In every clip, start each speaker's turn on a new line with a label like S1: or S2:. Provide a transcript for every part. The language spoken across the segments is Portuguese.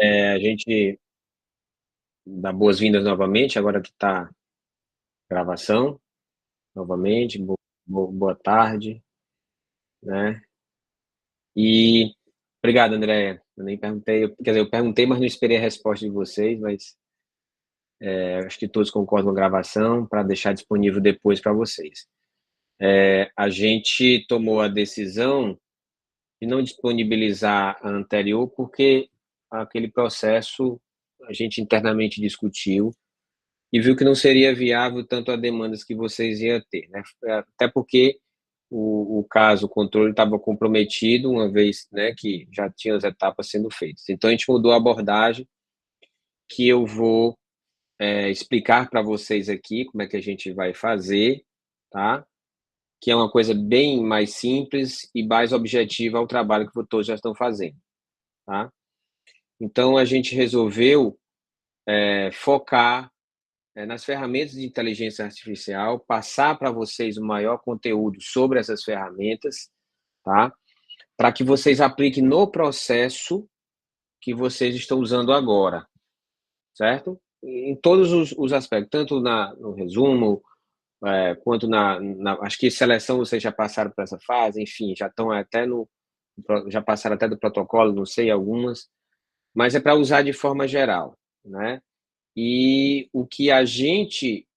S1: A gente dá boas-vindas novamente, agora que está gravação, novamente, boa tarde, né? E obrigado, Andréia. Eu nem perguntei, quer dizer, eu perguntei, mas não esperei a resposta de vocês, mas acho que todos concordam com a gravação para deixar disponível depois para vocês. A gente tomou a decisão de não disponibilizar a anterior, porque aquele processo a gente internamente discutiu e viu que não seria viável tanto as demandas que vocês iam ter, né? Até porque o caso, o controle estava comprometido, uma vez, né, que já tinha as etapas sendo feitas. Então, a gente mudou a abordagem, que eu vou explicar para vocês aqui como é que a gente vai fazer, tá? Que é uma coisa bem mais simples e mais objetiva ao trabalho que todos já estão fazendo, tá? Então, a gente resolveu focar nas ferramentas de inteligência artificial, passar para vocês o maior conteúdo sobre essas ferramentas, tá? Para que vocês apliquem no processo que vocês estão usando agora, certo? Em todos os aspectos, tanto no resumo, quanto acho que seleção vocês já passaram por essa fase, enfim, já estão até já passaram até do protocolo, não sei, algumas, mas é para usar de forma geral, né? E o que a gente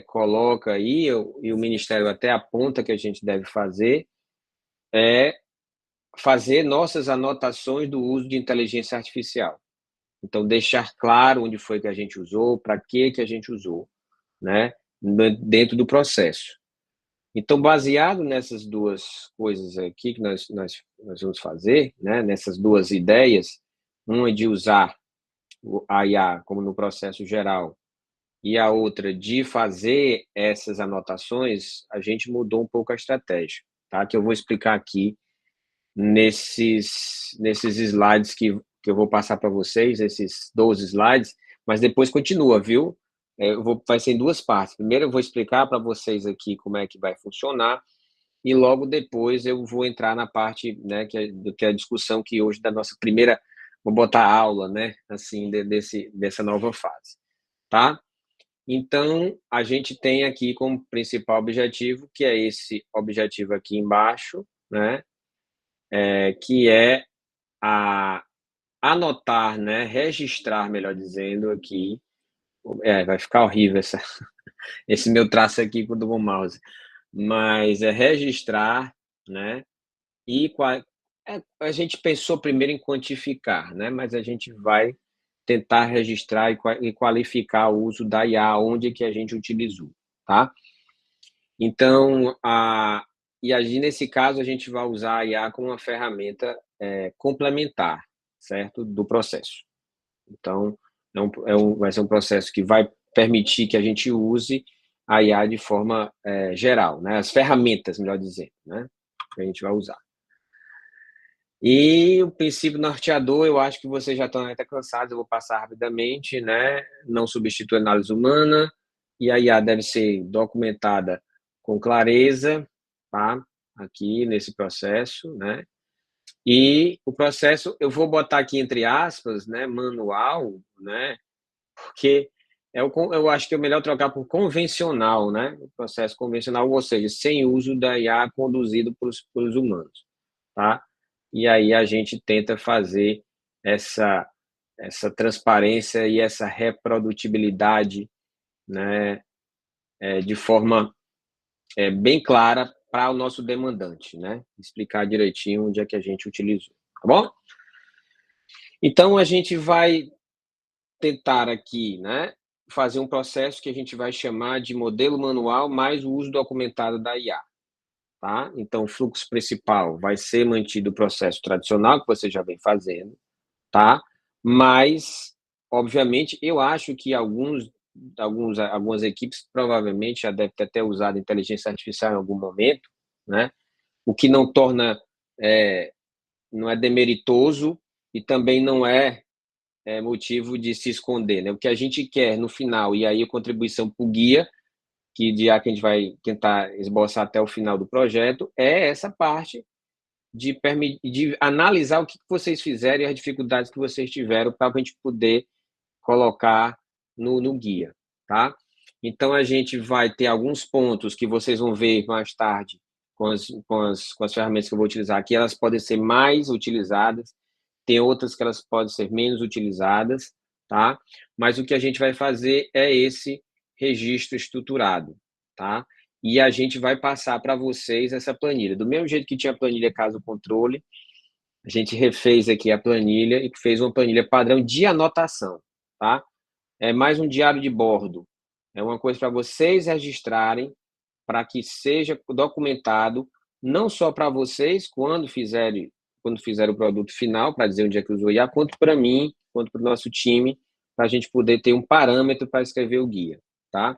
S1: coloca aí, e o Ministério até aponta que a gente deve fazer, é fazer nossas anotações do uso de inteligência artificial. Então, deixar claro onde foi que a gente usou, para que a gente usou, né, dentro do processo. Então, baseado nessas duas coisas aqui que nós vamos fazer, né, nessas duas ideias, uma de usar a IA como no processo geral e a outra de fazer essas anotações, a gente mudou um pouco a estratégia, tá? Que eu vou explicar aqui nesses slides que eu vou passar para vocês, esses 12 slides, mas depois continua, viu? Vai ser em duas partes. Primeiro eu vou explicar para vocês aqui como é que vai funcionar e logo depois eu vou entrar na parte, né, que é a discussão que hoje da nossa primeira, vou botar aula, né, assim, dessa nova fase, tá? Então, a gente tem aqui como principal objetivo, que é esse objetivo aqui embaixo, né, que é a anotar, né, registrar, melhor dizendo, aqui, vai ficar horrível esse meu traço aqui com o do mouse, mas é registrar, né, e a gente pensou primeiro em quantificar, né, mas a gente vai tentar registrar e qualificar o uso da IA onde que a gente utilizou, tá? Então, e aí, nesse caso, a gente vai usar a IA como uma ferramenta complementar, certo? Do processo. Então, vai ser um processo que vai permitir que a gente use a IA de forma geral, né? As ferramentas, melhor dizendo, né? Que a gente vai usar. E o princípio norteador, eu acho que vocês já estão até cansados, eu vou passar rapidamente, né? Não substitui a análise humana, e a IA deve ser documentada com clareza, tá? Aqui nesse processo, né? E o processo, eu vou botar aqui entre aspas, né? Manual, né? Porque eu acho que é melhor trocar por convencional, né? O processo convencional, ou seja, sem uso da IA conduzido pelos humanos, tá? E aí a gente tenta fazer essa transparência e essa reprodutibilidade, né, de forma bem clara para o nosso demandante, né? Explicar direitinho onde é que a gente utilizou, tá bom? Então a gente vai tentar aqui, né, fazer um processo que a gente vai chamar de modelo manual mais o uso documentado da IA. Tá? Então, o fluxo principal vai ser mantido o processo tradicional que você já vem fazendo, tá? Mas, obviamente, eu acho que algumas equipes provavelmente já devem ter até usado inteligência artificial em algum momento, né? O que não torna, não é demeritoso e também não é motivo de se esconder, né? O que a gente quer no final, e aí a contribuição para o guia, que a gente vai tentar esboçar até o final do projeto, é essa parte de analisar o que vocês fizeram e as dificuldades que vocês tiveram para a gente poder colocar no guia, tá? Então, a gente vai ter alguns pontos que vocês vão ver mais tarde com as ferramentas que eu vou utilizar aqui, elas podem ser mais utilizadas, tem outras que elas podem ser menos utilizadas, tá? Mas o que a gente vai fazer é esse registro estruturado, tá? E a gente vai passar para vocês essa planilha. Do mesmo jeito que tinha a planilha caso controle, a gente refez aqui a planilha e fez uma planilha padrão de anotação, tá? É mais um diário de bordo. É uma coisa para vocês registrarem, para que seja documentado, não só para vocês, quando fizerem o produto final, para dizer onde é que usou IA, quanto para mim, quanto para o nosso time, para a gente poder ter um parâmetro para escrever o guia, tá?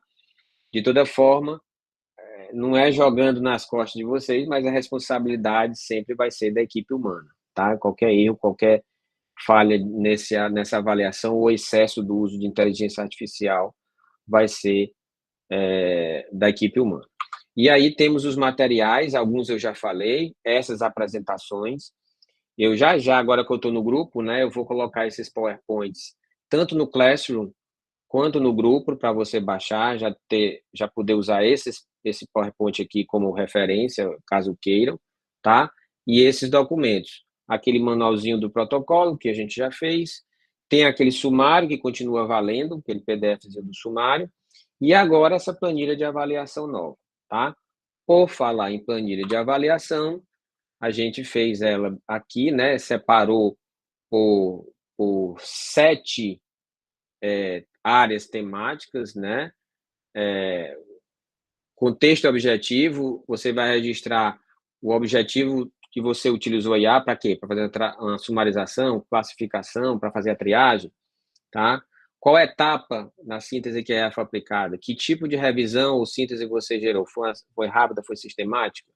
S1: De toda forma, não é jogando nas costas de vocês, mas a responsabilidade sempre vai ser da equipe humana, tá? Qualquer erro, qualquer falha nessa avaliação ou excesso do uso de inteligência artificial vai ser da equipe humana. E aí temos os materiais, alguns eu já falei, essas apresentações. Eu já, agora que eu estou no grupo, né, eu vou colocar esses PowerPoints tanto no Classroom quanto no grupo para você baixar, já poder usar esse PowerPoint aqui como referência, caso queiram, tá? E esses documentos, aquele manualzinho do protocolo que a gente já fez, tem aquele sumário que continua valendo, aquele PDFzinho do sumário, e agora essa planilha de avaliação nova, tá? Por falar em planilha de avaliação, a gente fez ela aqui, né? Separou por 7 áreas temáticas, né? Contexto objetivo, você vai registrar o objetivo que você utilizou a IA para quê? Para fazer uma sumarização, classificação, para fazer a triagem, tá? Qual etapa na síntese que a IA foi aplicada? Que tipo de revisão ou síntese você gerou? Foi rápida, foi sistemática,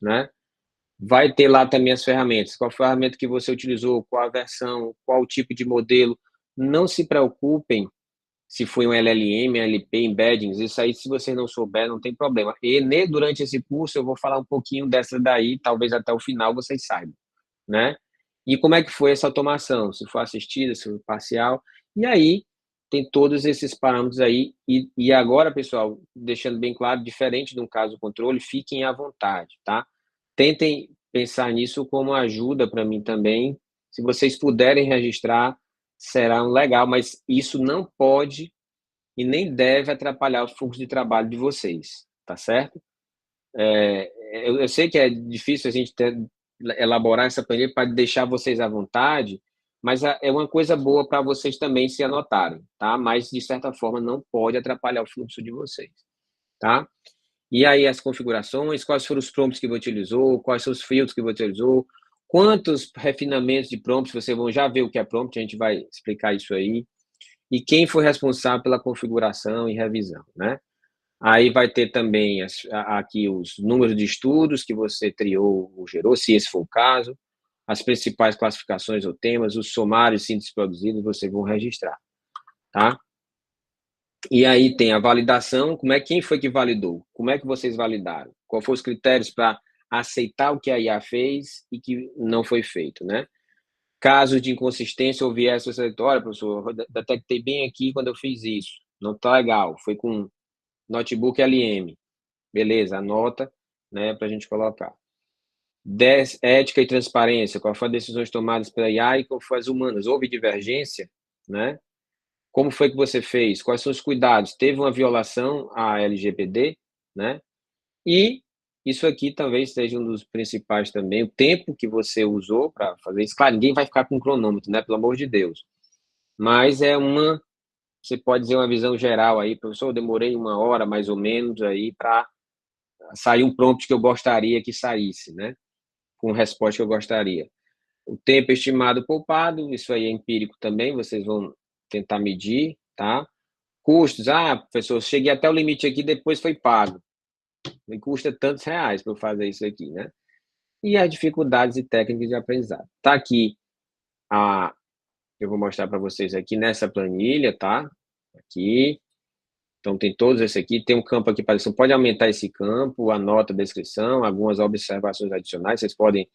S1: né? Vai ter lá também as ferramentas. Qual ferramenta que você utilizou, qual a versão, qual o tipo de modelo. Não se preocupem se foi um LLM, LP, embeddings, isso aí, se vocês não souber, não tem problema. E durante esse curso eu vou falar um pouquinho dessa daí, talvez até o final vocês saibam, né? E como é que foi essa automação? Se foi assistida, se foi parcial. E aí, tem todos esses parâmetros aí. E agora, pessoal, deixando bem claro, diferente de um caso controle, fiquem à vontade, tá? Tentem pensar nisso como ajuda para mim também. Se vocês puderem registrar, será legal, mas isso não pode e nem deve atrapalhar o fluxo de trabalho de vocês, tá certo? Eu sei que é difícil a gente elaborar essa planilha para deixar vocês à vontade, mas é uma coisa boa para vocês também se anotarem, tá? Mas, de certa forma, não pode atrapalhar o fluxo de vocês, tá? E aí as configurações, quais foram os prompts que você utilizou, quais são os filtros que você utilizou, quantos refinamentos de prompts você vão já ver o que é prompt, a gente vai explicar isso aí, e quem foi responsável pela configuração e revisão, né? Aí vai ter também aqui os números de estudos que você triou ou gerou, se esse for o caso, as principais classificações ou temas, os somários síntese produzidos, vocês vão registrar, tá? E aí tem a validação, quem foi que validou? Como é que vocês validaram? Quais foram os critérios para aceitar o que a IA fez e que não foi feito, né? Casos de inconsistência ou viés seletório, professor, eu detectei bem aqui quando eu fiz isso, não está legal, foi com notebook LM. Beleza, anota, né, para a gente colocar. 10, ética e transparência, qual foram as decisões tomadas pela IA e qual foram as humanas? Houve divergência, né? Como foi que você fez? Quais são os cuidados? Teve uma violação à LGPD, né? E isso aqui talvez seja um dos principais também, o tempo que você usou para fazer isso. Claro, ninguém vai ficar com cronômetro, né? Pelo amor de Deus. Mas você pode dizer uma visão geral aí, professor, eu demorei 1 hora mais ou menos aí para sair um prompt que eu gostaria que saísse, né? Com resposta que eu gostaria. O tempo estimado poupado, isso aí é empírico também, vocês vão tentar medir, tá? Custos, professor, cheguei até o limite aqui, depois foi pago. Me custa tantos reais para eu fazer isso aqui, né? E as dificuldades e técnicas de aprendizado. Tá aqui, eu vou mostrar para vocês aqui nessa planilha, tá? Aqui. Então, tem todos esse aqui. Tem um campo aqui para você pode aumentar esse campo, a nota, a descrição, algumas observações adicionais. Vocês podem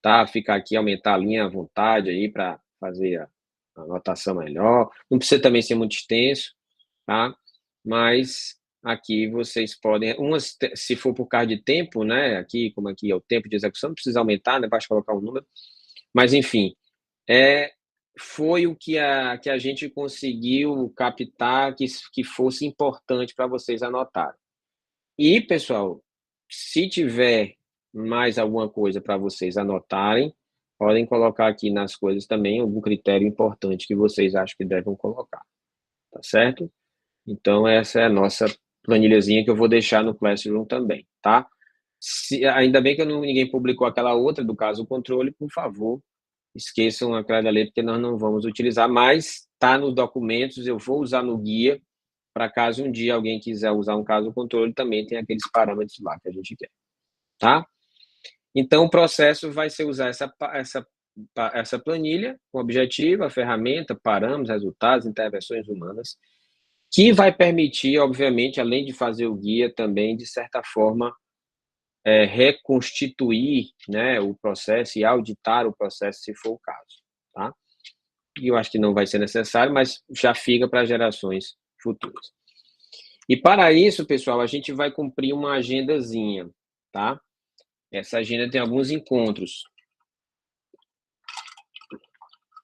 S1: tá? Ficar aqui, aumentar a linha à vontade aí para fazer a anotação melhor. Não precisa também ser muito extenso, tá? Mas aqui vocês podem, se for por causa de tempo, né? Aqui, como aqui é o tempo de execução, não precisa aumentar, né? Basta colocar um número. Mas, enfim, foi o que a gente conseguiu captar que fosse importante para vocês anotarem. E, pessoal, se tiver mais alguma coisa para vocês anotarem, podem colocar aqui nas coisas também algum critério importante que vocês acham que devem colocar, tá certo? Então, essa é a nossa planilhazinha que eu vou deixar no Classroom também, tá? Ainda bem que ninguém publicou aquela outra do caso controle, por favor, esqueçam aquela dali, porque nós não vamos utilizar, mas está nos documentos, eu vou usar no guia, para caso um dia alguém quiser usar um caso controle, também tem aqueles parâmetros lá que a gente quer, tá? Então, o processo vai ser usar essa planilha com objetivo, a ferramenta, parâmetros, resultados, intervenções humanas, que vai permitir, obviamente, além de fazer o guia, também, de certa forma, reconstituir, né, o processo e auditar o processo, se for o caso, tá? E eu acho que não vai ser necessário, mas já fica para gerações futuras. E para isso, pessoal, a gente vai cumprir uma agendazinha, tá? Essa agenda tem alguns encontros.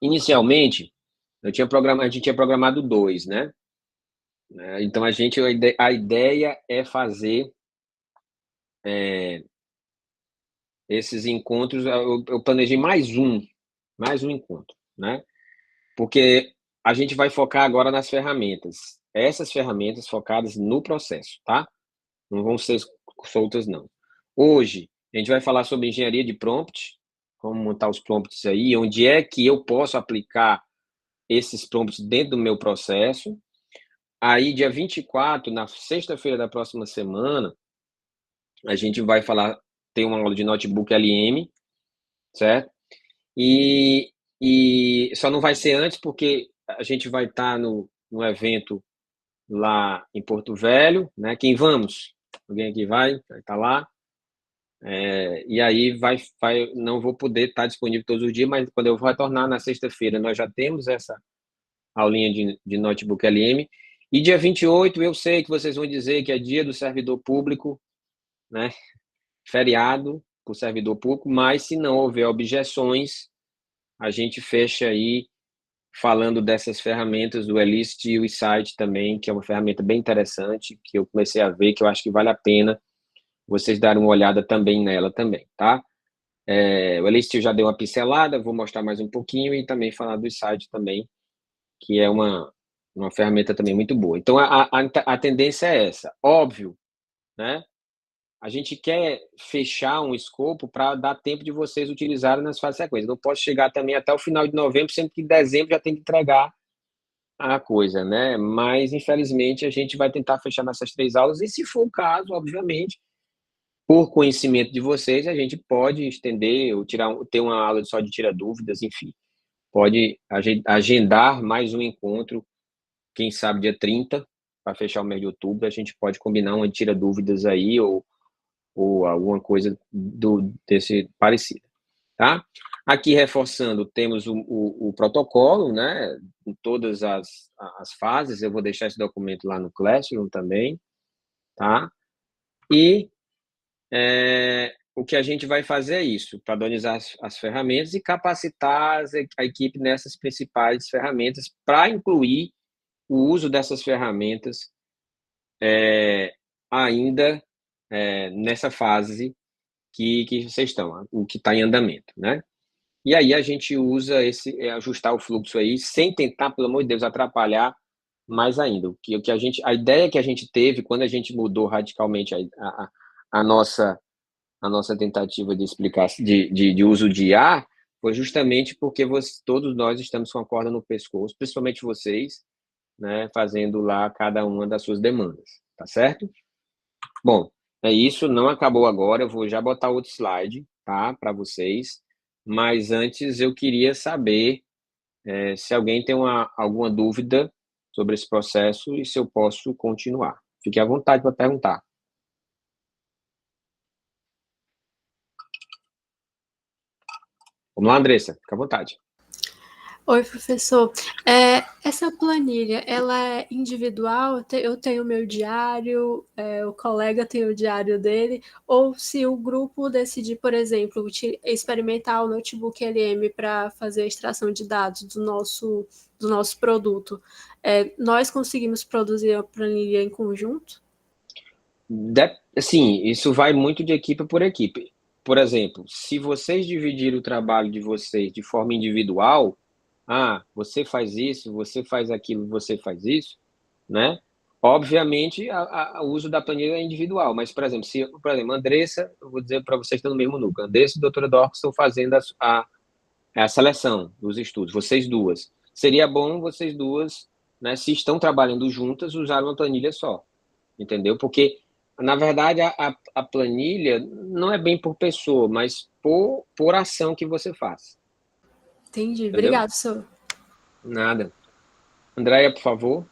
S1: Inicialmente, a gente tinha programado 2, né? Então, a ideia é fazer esses encontros, eu planejei mais um encontro, né? Porque a gente vai focar agora nas ferramentas. Essas ferramentas focadas no processo, tá? Não vão ser soltas, não. Hoje, a gente vai falar sobre engenharia de prompt, como montar os prompts aí, onde é que eu posso aplicar esses prompts dentro do meu processo. Aí, dia 24, na sexta-feira da próxima semana, a gente vai ter uma aula de notebook LM, certo? E só não vai ser antes porque a gente vai estar no evento lá em Porto Velho, né? Quem vamos? Alguém aqui vai estar lá. E aí não vou poder estar disponível todos os dias, mas quando eu vou retornar na sexta-feira, nós já temos essa aulinha de notebook LM. E dia 28, eu sei que vocês vão dizer que é dia do servidor público, né? Feriado para o servidor público, mas se não houver objeções, a gente fecha aí falando dessas ferramentas do Elist e o eSite também, que é uma ferramenta bem interessante, que eu comecei a ver, que eu acho que vale a pena vocês darem uma olhada também nela também, tá? O Elist eu já dei uma pincelada, vou mostrar mais um pouquinho e também falar do eSite também, que é uma ferramenta também muito boa. Então, a tendência é essa. Óbvio, né? A gente quer fechar um escopo para dar tempo de vocês utilizarem nas fases sequências. Não posso chegar também até o final de novembro, sendo que em dezembro já tem que entregar a coisa, né? Mas, infelizmente, a gente vai tentar fechar nessas 3 aulas, e se for o caso, obviamente, por conhecimento de vocês, a gente pode estender ou ter uma aula só de tirar dúvidas, enfim. Pode agendar mais um encontro, quem sabe dia 30, para fechar o mês de outubro, a gente pode combinar uma tira dúvidas aí, ou alguma coisa desse parecido, tá? Aqui, reforçando, temos o protocolo, né, em todas as fases. Eu vou deixar esse documento lá no Classroom também, tá? E o que a gente vai fazer é isso, padronizar as ferramentas e capacitar a equipe nessas principais ferramentas para incluir o uso dessas ferramentas ainda nessa fase que vocês estão, o que está em andamento, né? E aí a gente usa ajustar o fluxo aí, sem tentar, pelo amor de Deus, atrapalhar mais ainda. A ideia que a gente teve quando a gente mudou radicalmente a nossa tentativa de explicar de uso de IA foi justamente porque todos nós estamos com a corda no pescoço, principalmente vocês, né, fazendo lá cada uma das suas demandas, tá certo? Bom, é isso, não acabou agora, eu vou já botar outro slide, tá, para vocês, mas antes eu queria saber se alguém tem alguma dúvida sobre esse processo e se eu posso continuar. Fique à vontade para perguntar. Vamos lá, Andressa, fica à vontade.
S2: Oi, professor. Essa planilha, ela é individual? Eu tenho o meu diário, o colega tem o diário dele, ou se o grupo decidir, por exemplo, experimentar o notebook LM para fazer a extração de dados do nosso produto, nós conseguimos produzir a planilha em conjunto?
S1: Sim, isso vai muito de equipe por equipe. Por exemplo, se vocês dividirem o trabalho de vocês de forma individual, você faz isso, você faz aquilo, você faz isso, né? Obviamente, o uso da planilha é individual, mas, por exemplo, Andressa, eu vou dizer para vocês que estão no mesmo núcleo, Andressa e a doutora Dorcas estão fazendo a seleção dos estudos, vocês duas. Seria bom vocês duas, né, se estão trabalhando juntas, usar uma planilha só, entendeu? Porque, na verdade, a planilha não é bem por pessoa, mas por ação que você faz.
S2: Entendi.
S1: Entendeu?
S2: Obrigado, senhor.
S1: Nada. Andréia, por favor.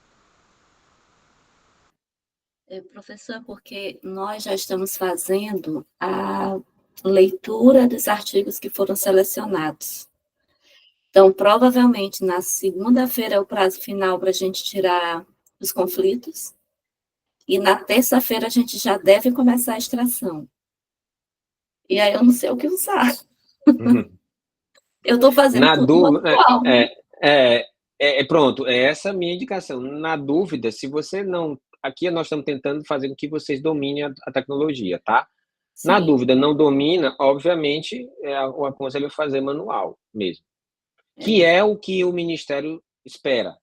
S3: Professor, porque nós já estamos fazendo a leitura dos artigos que foram selecionados. Então, provavelmente, na segunda-feira é o prazo final para a gente tirar os conflitos, e na terça-feira a gente já deve começar a extração. E aí eu não sei o que usar. Eu estou fazendo tudo manual.
S1: Pronto, essa é a minha indicação. Na dúvida, se você não... Aqui nós estamos tentando fazer com que vocês dominem a tecnologia, tá?
S3: Sim.
S1: Na dúvida, não domina, obviamente, o aconselho é fazer manual mesmo. Que é o que o Ministério espera,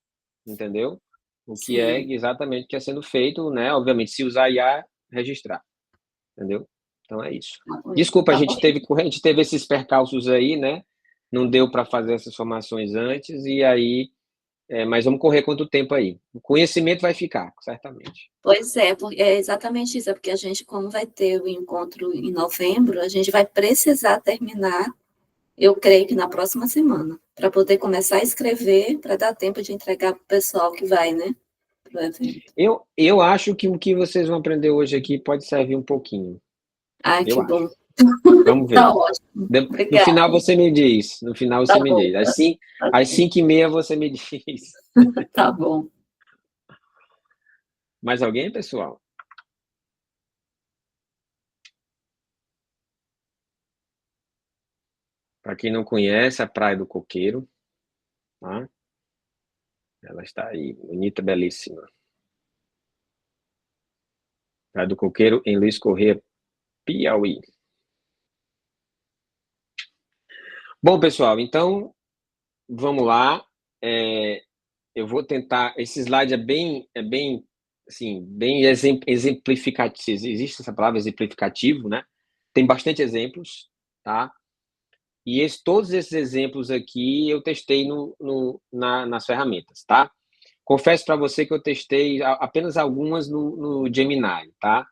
S1: entendeu? O que é exatamente o que é sendo feito, né? Obviamente, se usar IA, registrar, entendeu? Então é isso. Desculpa, a gente teve esses percalços aí, né? Não deu para fazer essas formações antes, e aí... mas vamos correr quanto tempo aí. O conhecimento vai ficar, certamente.
S3: Pois é, é exatamente isso. É porque a gente, como vai ter o encontro em novembro, a gente vai precisar terminar, eu creio que na próxima semana, para poder começar a escrever, para dar tempo de entregar para o pessoal que vai, né? Pro evento.
S1: Eu acho que o que vocês vão aprender hoje aqui pode servir um pouquinho.
S3: Ai, que bom.
S1: Vamos ver.
S3: Tá ótimo.
S1: No final você me diz. No final você
S3: Tá
S1: me
S3: bom.
S1: diz. Às 5h30 você me diz.
S3: Tá bom.
S1: Mais alguém, pessoal? Para quem não conhece, a Praia do Coqueiro, tá? Ela está aí, bonita, belíssima. Praia do Coqueiro, em Luiz Corrêa, Piauí. Bom, pessoal, então, vamos lá. Eu vou tentar... Esse slide é bem assim, bem exemplificativo. Existe essa palavra, exemplificativo, né? Tem bastante exemplos, tá? E todos esses exemplos aqui eu testei nas ferramentas, tá? Confesso para você que eu testei apenas algumas no Gemini, tá?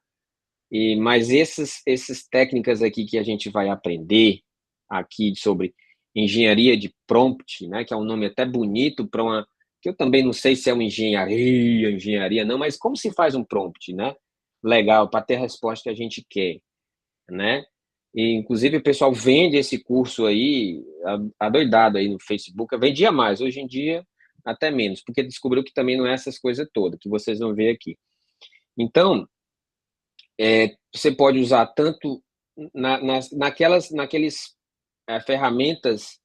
S1: Mas essas técnicas aqui que a gente vai aprender aqui sobre engenharia de prompt, né? Que é um nome até bonito para uma... que eu também não sei se é uma engenharia não, mas como se faz um prompt, né? Legal, para ter a resposta que a gente quer, né? E, inclusive, o pessoal vende esse curso aí, adoidado aí no Facebook. Vendia mais, hoje em dia até menos, porque descobriu que também não é essas coisas todas que vocês vão ver aqui. Então, você pode usar tanto naqueles ferramentas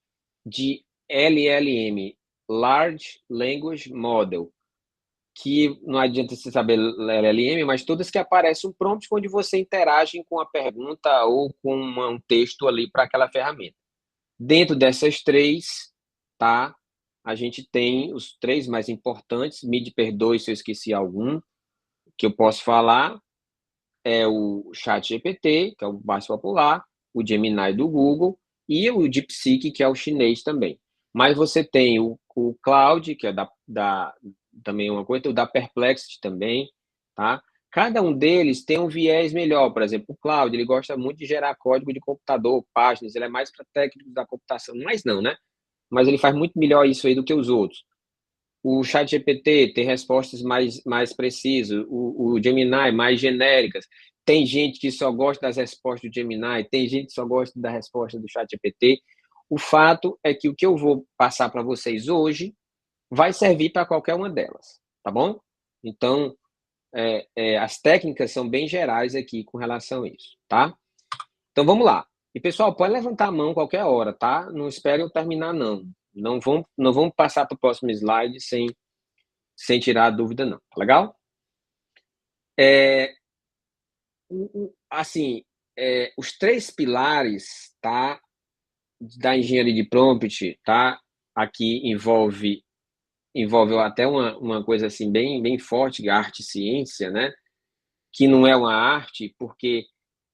S1: de LLM, Large Language Model, que não adianta você saber LLM, mas todas que aparecem um prompt onde você interage com a pergunta ou com um texto ali para aquela ferramenta. Dentro dessas três, tá? A gente tem os três mais importantes. Me perdoe se eu esqueci algum que eu posso falar. É o ChatGPT, que é o mais popular, o Gemini do Google e o DeepSeek, que é o chinês também. Mas você tem o Claude, que é também uma coisa, o da Perplexity também, tá? Cada um deles tem um viés melhor. Por exemplo, o Claude, ele gosta muito de gerar código de computador, páginas, ele é mais para técnicos da computação, mas não, né? Mas ele faz muito melhor isso aí do que os outros. O ChatGPT tem respostas mais precisas, o Gemini mais genéricas. Tem gente que só gosta das respostas do Gemini, tem gente que só gosta da resposta do ChatGPT. O fato é que o que eu vou passar para vocês hoje vai servir para qualquer uma delas, tá bom? Então, as técnicas são bem gerais aqui com relação a isso, tá? Então, vamos lá. E, pessoal, pode levantar a mão qualquer hora, tá? Não esperem eu terminar, não. Não vamos passar para o próximo slide sem tirar a dúvida, não. Tá legal? Assim, os 3 pilares, tá, da engenharia de prompt, tá? Aqui envolve até uma coisa assim bem forte, arte e ciência, né? Que não é uma arte, porque,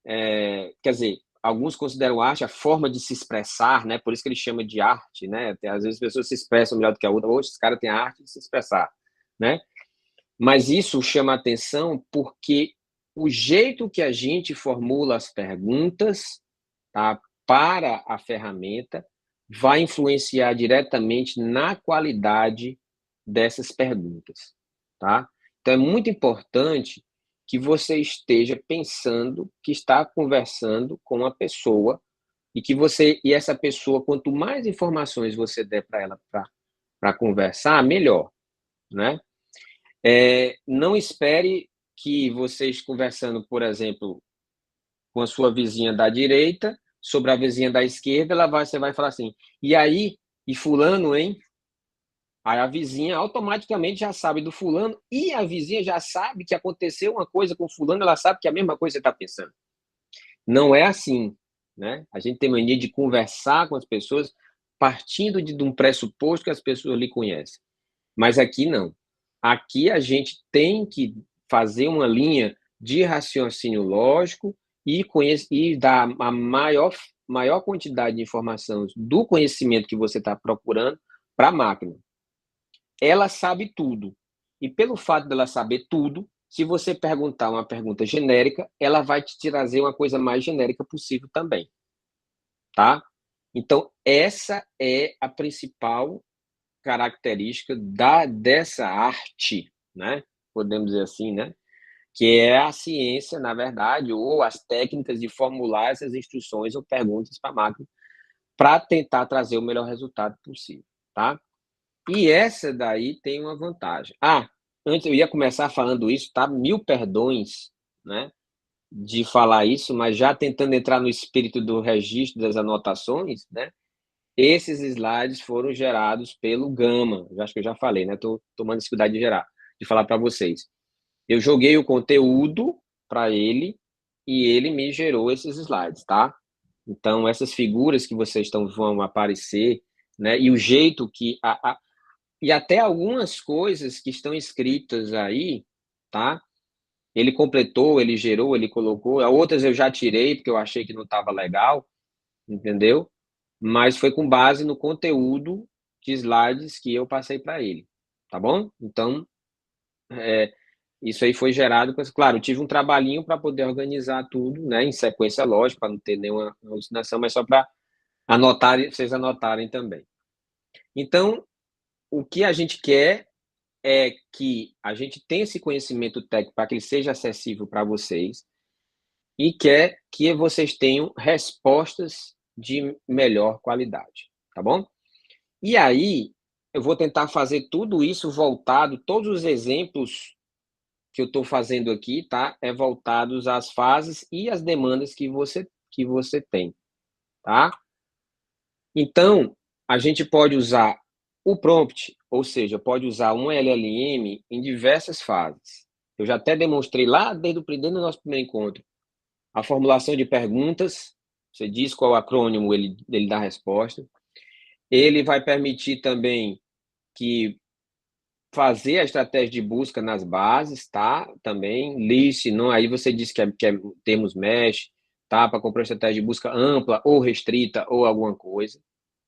S1: quer dizer, alguns consideram arte a forma de se expressar, né? Por isso que ele chama de arte, né? Até, às vezes as pessoas se expressam melhor do que a outra. Hoje, esse cara tem a arte de se expressar, né? Mas isso chama atenção porque o jeito que a gente formula as perguntas, tá, para a ferramenta vai influenciar diretamente na qualidade dessas perguntas, tá? Então é muito importante que você esteja pensando que está conversando com uma pessoa e essa pessoa, quanto mais informações você der para ela para conversar, melhor, né? Não espere que vocês conversando, por exemplo, com a sua vizinha da direita, sobre a vizinha da esquerda, você vai falar assim, e aí, e fulano, hein? Aí a vizinha automaticamente já sabe do fulano, e a vizinha já sabe que aconteceu uma coisa com fulano, ela sabe que é a mesma coisa que você está pensando. Não é assim, né? A gente tem mania de conversar com as pessoas partindo de um pressuposto que as pessoas lhe conhecem. Mas aqui não. Aqui a gente tem que fazer uma linha de raciocínio lógico e dar a maior quantidade de informações do conhecimento que você está procurando para a máquina. Ela sabe tudo. E pelo fato dela saber tudo, se você perguntar uma pergunta genérica, ela vai te trazer uma coisa mais genérica possível também. Tá? Então, essa é a principal característica dessa arte, né? Podemos dizer assim, né? Que é a ciência, na verdade, ou as técnicas de formular essas instruções ou perguntas para a máquina para tentar trazer o melhor resultado possível, tá? E essa daí tem uma vantagem. Antes eu ia começar falando isso, tá? 1000 perdões, né? De falar isso, mas já tentando entrar no espírito do registro das anotações, né? Esses slides foram gerados pelo Gama. Eu acho que eu já falei, né? Estou tomando esse cuidado de falar para vocês. Eu joguei o conteúdo para ele e ele me gerou esses slides, tá? Então, essas figuras que vocês vão aparecer, né? E o jeito que... e até algumas coisas que estão escritas aí, tá? Ele completou, ele gerou, ele colocou. Outras eu já tirei porque eu achei que não estava legal, entendeu? Mas foi com base no conteúdo de slides que eu passei para ele, tá bom? Então, isso aí foi gerado, claro, eu tive um trabalhinho para poder organizar tudo, né, em sequência lógica, para não ter nenhuma alucinação, mas só para vocês anotarem também. Então, o que a gente quer é que a gente tenha esse conhecimento técnico para que ele seja acessível para vocês e quer que vocês tenham respostas de melhor qualidade, tá bom? E aí, eu vou tentar fazer tudo isso voltado, todos os exemplos que eu estou fazendo aqui, tá? Voltados às fases e às demandas que você tem, tá? Então, a gente pode usar o prompt, ou seja, pode usar um LLM em diversas fases. Eu já até demonstrei lá desde o nosso primeiro encontro. A formulação de perguntas, você diz qual acrônimo ele dá a resposta. Ele vai permitir também que fazer a estratégia de busca nas bases, tá? Também, list, não, aí você diz que temos mesh, tá? Para comprar estratégia de busca ampla ou restrita ou alguma coisa,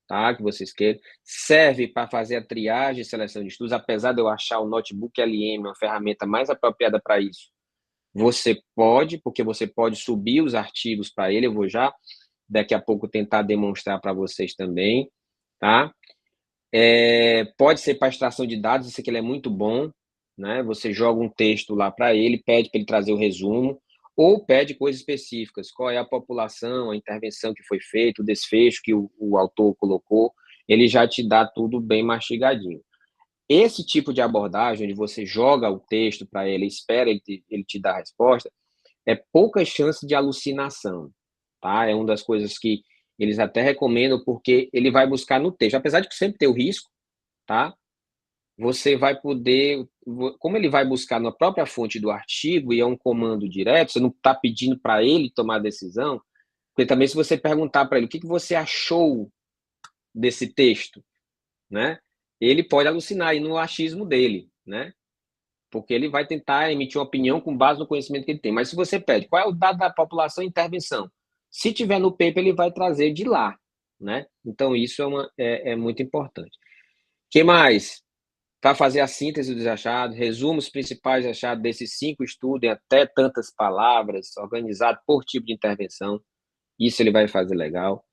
S1: tá? Que vocês queiram. Serve para fazer a triagem e seleção de estudos, apesar de eu achar o Notebook LM uma ferramenta mais apropriada para isso. Você pode, porque você pode subir os artigos para ele, eu vou já daqui a pouco tentar demonstrar para vocês também, tá? Pode ser para extração de dados, isso aqui ele é muito bom, né? Você joga um texto lá para ele, pede para ele trazer o resumo, ou pede coisas específicas, qual é a população, a intervenção que foi feita, o desfecho que o autor colocou, ele já te dá tudo bem mastigadinho. Esse tipo de abordagem, onde você joga o texto para ele, espera ele te dar a resposta, é pouca chance de alucinação, tá? É uma das coisas que eles até recomendam, porque ele vai buscar no texto, apesar de que sempre ter o risco, tá? Você vai poder, como ele vai buscar na própria fonte do artigo e é um comando direto, você não está pedindo para ele tomar a decisão, porque também se você perguntar para ele o que você achou desse texto, né? Ele pode alucinar aí no achismo dele, né? Porque ele vai tentar emitir uma opinião com base no conhecimento que ele tem. Mas se você pede qual é o dado da população e intervenção, se tiver no paper, ele vai trazer de lá, né? Então, isso é muito importante. O que mais? Para fazer a síntese dos achados, resumo os principais achados desses 5 estudos em até tantas palavras, organizado por tipo de intervenção. Isso ele vai fazer legal.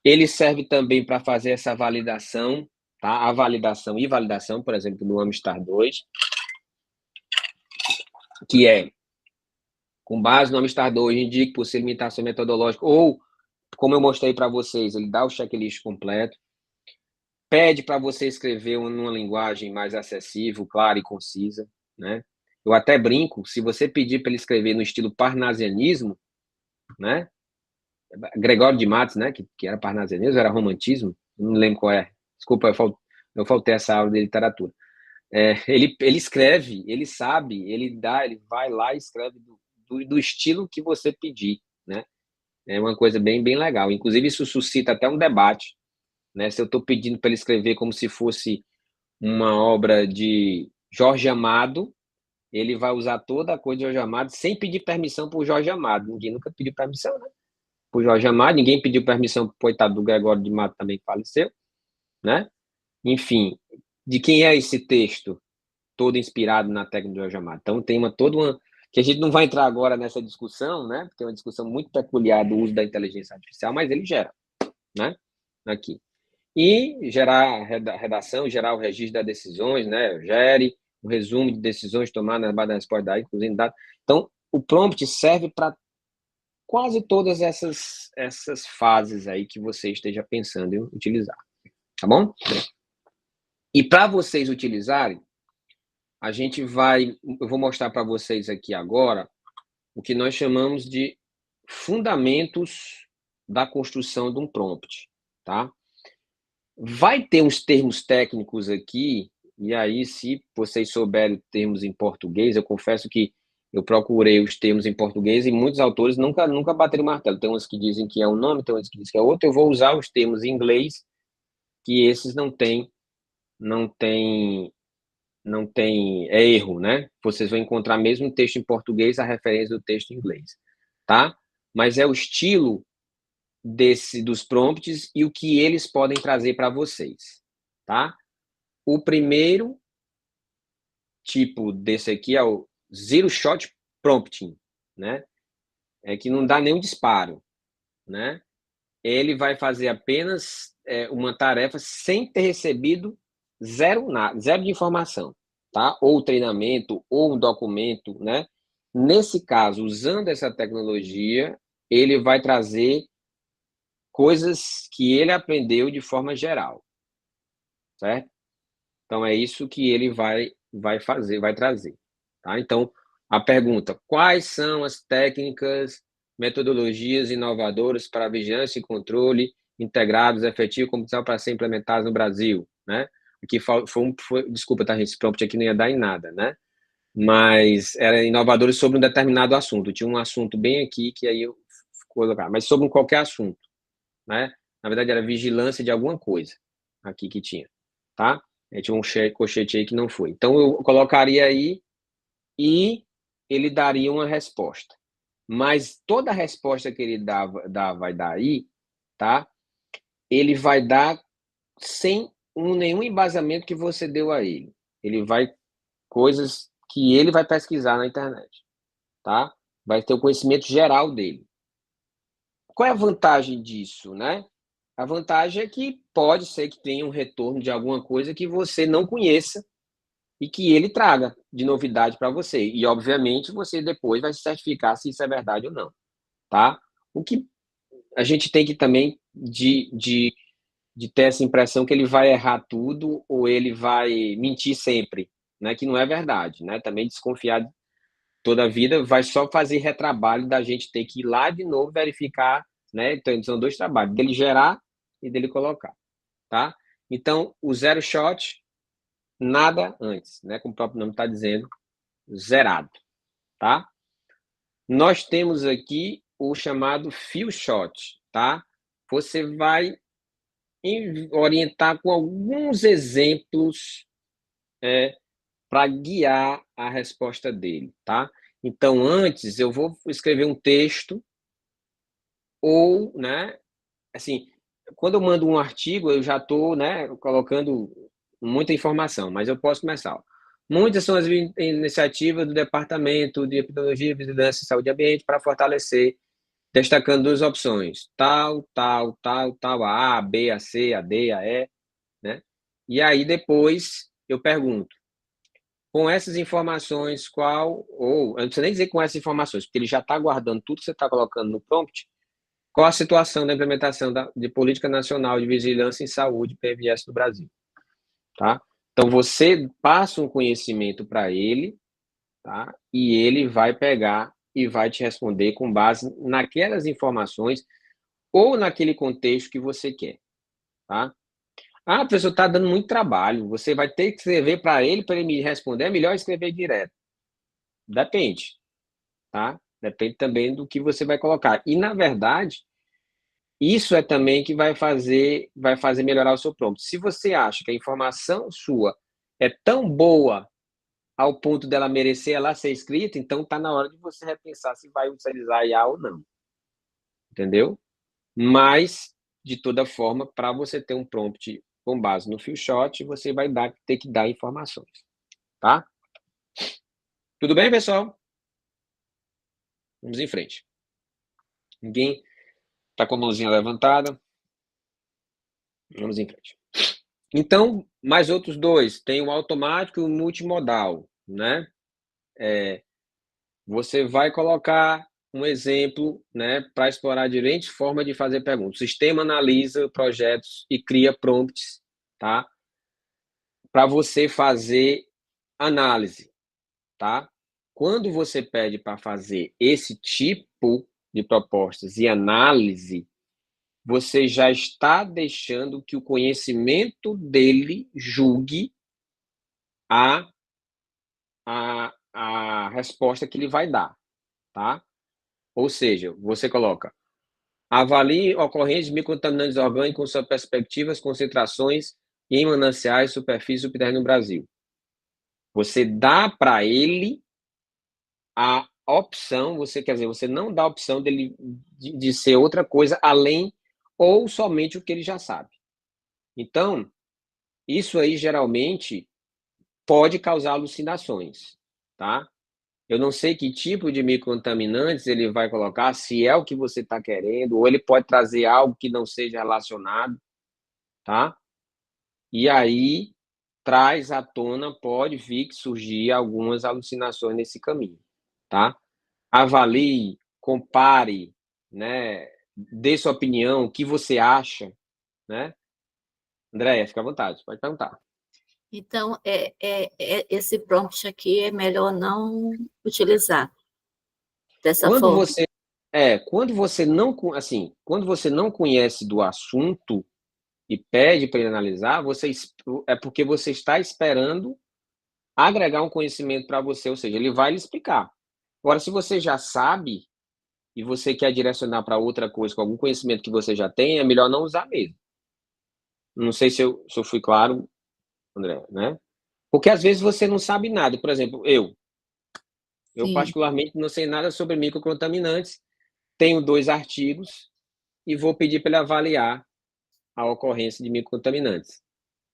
S1: Ele serve também para fazer essa validação, tá? A validação e validação, por exemplo, no Amistar 2, que é, com base no Amistar 2, indique por ser limitação metodológica, ou, como eu mostrei para vocês, ele dá o checklist completo, pede para você escrever numa linguagem mais acessível, clara e concisa, né? Eu até brinco, se você pedir para ele escrever no estilo parnasianismo, né? Gregório de Matos, né? Que era parnasianismo, era romantismo, não lembro qual é. Desculpa, eu faltei essa aula de literatura. Ele escreve, ele sabe, ele vai lá e escreve do estilo que você pedir, né? É uma coisa bem, bem legal. Inclusive, isso suscita até um debate, né? Se eu estou pedindo para ele escrever como se fosse uma obra de Jorge Amado, ele vai usar toda a coisa de Jorge Amado sem pedir permissão para o Jorge Amado. Ninguém nunca pediu permissão, né? Para o Jorge Amado, ninguém pediu permissão para o coitado do Gregório de Matos também que faleceu, né? Enfim, de quem é esse texto? Todo inspirado na técnica de Jorge Amado. Então, tem toda uma... que a gente não vai entrar agora nessa discussão, né? Porque é uma discussão muito peculiar do uso da inteligência artificial, mas ele gera, né? Aqui. E gerar a redação, gerar o registro das decisões, né? Gere o resumo de decisões tomadas na base da resposta daí, inclusive dados. Então, o prompt serve para quase todas essas fases aí que você esteja pensando em utilizar, tá bom? E para vocês utilizarem, eu vou mostrar para vocês aqui agora o que nós chamamos de fundamentos da construção de um prompt, tá? Vai ter uns termos técnicos aqui, e aí, se vocês souberem termos em português, eu confesso que eu procurei os termos em português e muitos autores nunca bateram o martelo. Tem uns que dizem que é um nome, tem uns que dizem que é outro. Eu vou usar os termos em inglês, que esses não tem erro, né? Vocês vão encontrar mesmo o texto em português a referência do texto em inglês, tá? Mas é o estilo dos prompts e o que eles podem trazer para vocês, tá? O primeiro tipo desse aqui é o Zero Shot Prompting, né? É que não dá nenhum disparo, né? Ele vai fazer apenas uma tarefa sem ter recebido zero de informação, tá? Ou treinamento, ou um documento, né? Nesse caso, usando essa tecnologia, ele vai trazer coisas que ele aprendeu de forma geral, certo? Então, é isso que ele vai trazer, tá? Então, a pergunta: quais são as técnicas, metodologias inovadoras para vigilância e controle integrados, efetivos, computacional para ser implementados no Brasil, né? Aqui desculpa, tá, gente? Esse prompt aqui não ia dar em nada, né? Mas era inovadores sobre um determinado assunto. Tinha um assunto bem aqui que aí eu colocar, mas sobre qualquer assunto, né? Na verdade, era vigilância de alguma coisa aqui que tinha, tá? Tinha um colchete aí que não foi. Então, eu colocaria aí e ele daria uma resposta. Mas toda a resposta que ele vai dar aí, tá? Ele vai dar sem nenhum embasamento que você deu a ele. Ele vai coisas que ele vai pesquisar na internet, tá? Vai ter o conhecimento geral dele. Qual é a vantagem disso, né? A vantagem é que pode ser que tenha um retorno de alguma coisa que você não conheça e que ele traga, de novidade para você. E, obviamente, você depois vai se certificar se isso é verdade ou não, tá? O que a gente tem que também de ter essa impressão que ele vai errar tudo ou ele vai mentir sempre, né? Que não é verdade, né? Também desconfiar toda a vida vai só fazer retrabalho da gente ter que ir lá de novo verificar, né? Então, são dois trabalhos, dele gerar e dele colocar, tá? Então, o zero shot, nada antes, né? Como o próprio nome está dizendo, zerado, tá? Nós temos aqui o chamado few shot, tá? Você vai orientar com alguns exemplos para guiar a resposta dele, tá? Então, antes, eu vou escrever um texto ou, né, assim, quando eu mando um artigo, eu já estou, né, colocando muita informação, mas eu posso começar. Ó. Muitas são as iniciativas do Departamento de Epidemiologia, Vigilância e Saúde e Ambiente para fortalecer, destacando duas opções, tal, tal, tal, tal, a A, B, a C, a D, a E, né? E aí depois eu pergunto, com essas informações, qual, ou, eu não preciso nem dizer com essas informações, porque ele já está guardando tudo que você está colocando no prompt, qual a situação da implementação de Política Nacional de Vigilância em Saúde, PVS, do Brasil, tá? Então, você passa um conhecimento para ele, tá? E ele vai pegar e vai te responder com base naquelas informações ou naquele contexto que você quer, tá? Ah, professor, está dando muito trabalho. Você vai ter que escrever para ele me responder. É melhor escrever direto. Depende, tá? Depende também do que você vai colocar. E, na verdade, isso é também que vai fazer melhorar o seu prompt. Se você acha que a informação sua é tão boa ao ponto dela merecer ela ser escrita, então está na hora de você repensar se vai utilizar IA ou não. Entendeu? Mas, de toda forma, para você ter um prompt com base no few shot, você vai ter que dar informações, tá? Tudo bem, pessoal? Vamos em frente. Ninguém está com a mãozinha levantada? Vamos em frente. Então, mais outros dois. Tem o automático e o multimodal, né? Você vai colocar um exemplo, né, para explorar diferentes formas de fazer perguntas. O sistema analisa projetos e cria prompts, tá? Para você fazer análise, tá? Quando você pede para fazer esse tipo de propostas e análise, você já está deixando que o conhecimento dele julgue a resposta que ele vai dar, tá? Ou seja, você coloca, avalie ocorrências de microcontaminantes orgânicos com suas perspectivas, concentrações em mananciais, superfície subterrânea no Brasil. Você dá para ele a opção, quer dizer, você não dá a opção dele de ser outra coisa além ou somente o que ele já sabe. Então, isso aí geralmente pode causar alucinações, tá? Eu não sei que tipo de microcontaminantes ele vai colocar, se é o que você está querendo, ou ele pode trazer algo que não seja relacionado, tá? E aí traz à tona, pode vir que surgir algumas alucinações nesse caminho, tá? Avalie, compare, né? Dê sua opinião, o que você acha, né? Andréia, fica à vontade, pode perguntar.
S3: Então, esse prompt aqui é melhor não utilizar dessa forma.
S1: Quando você não conhece do assunto e pede para ele analisar, é porque você está esperando agregar um conhecimento para você, ou seja, ele vai lhe explicar. Agora, se você já sabe e você quer direcionar para outra coisa com algum conhecimento que você já tem, é melhor não usar mesmo. Não sei se eu fui claro, André, né? Porque às vezes você não sabe nada. Por exemplo, eu particularmente não sei nada sobre microcontaminantes, tenho 2 artigos e vou pedir para ele avaliar a ocorrência de microcontaminantes.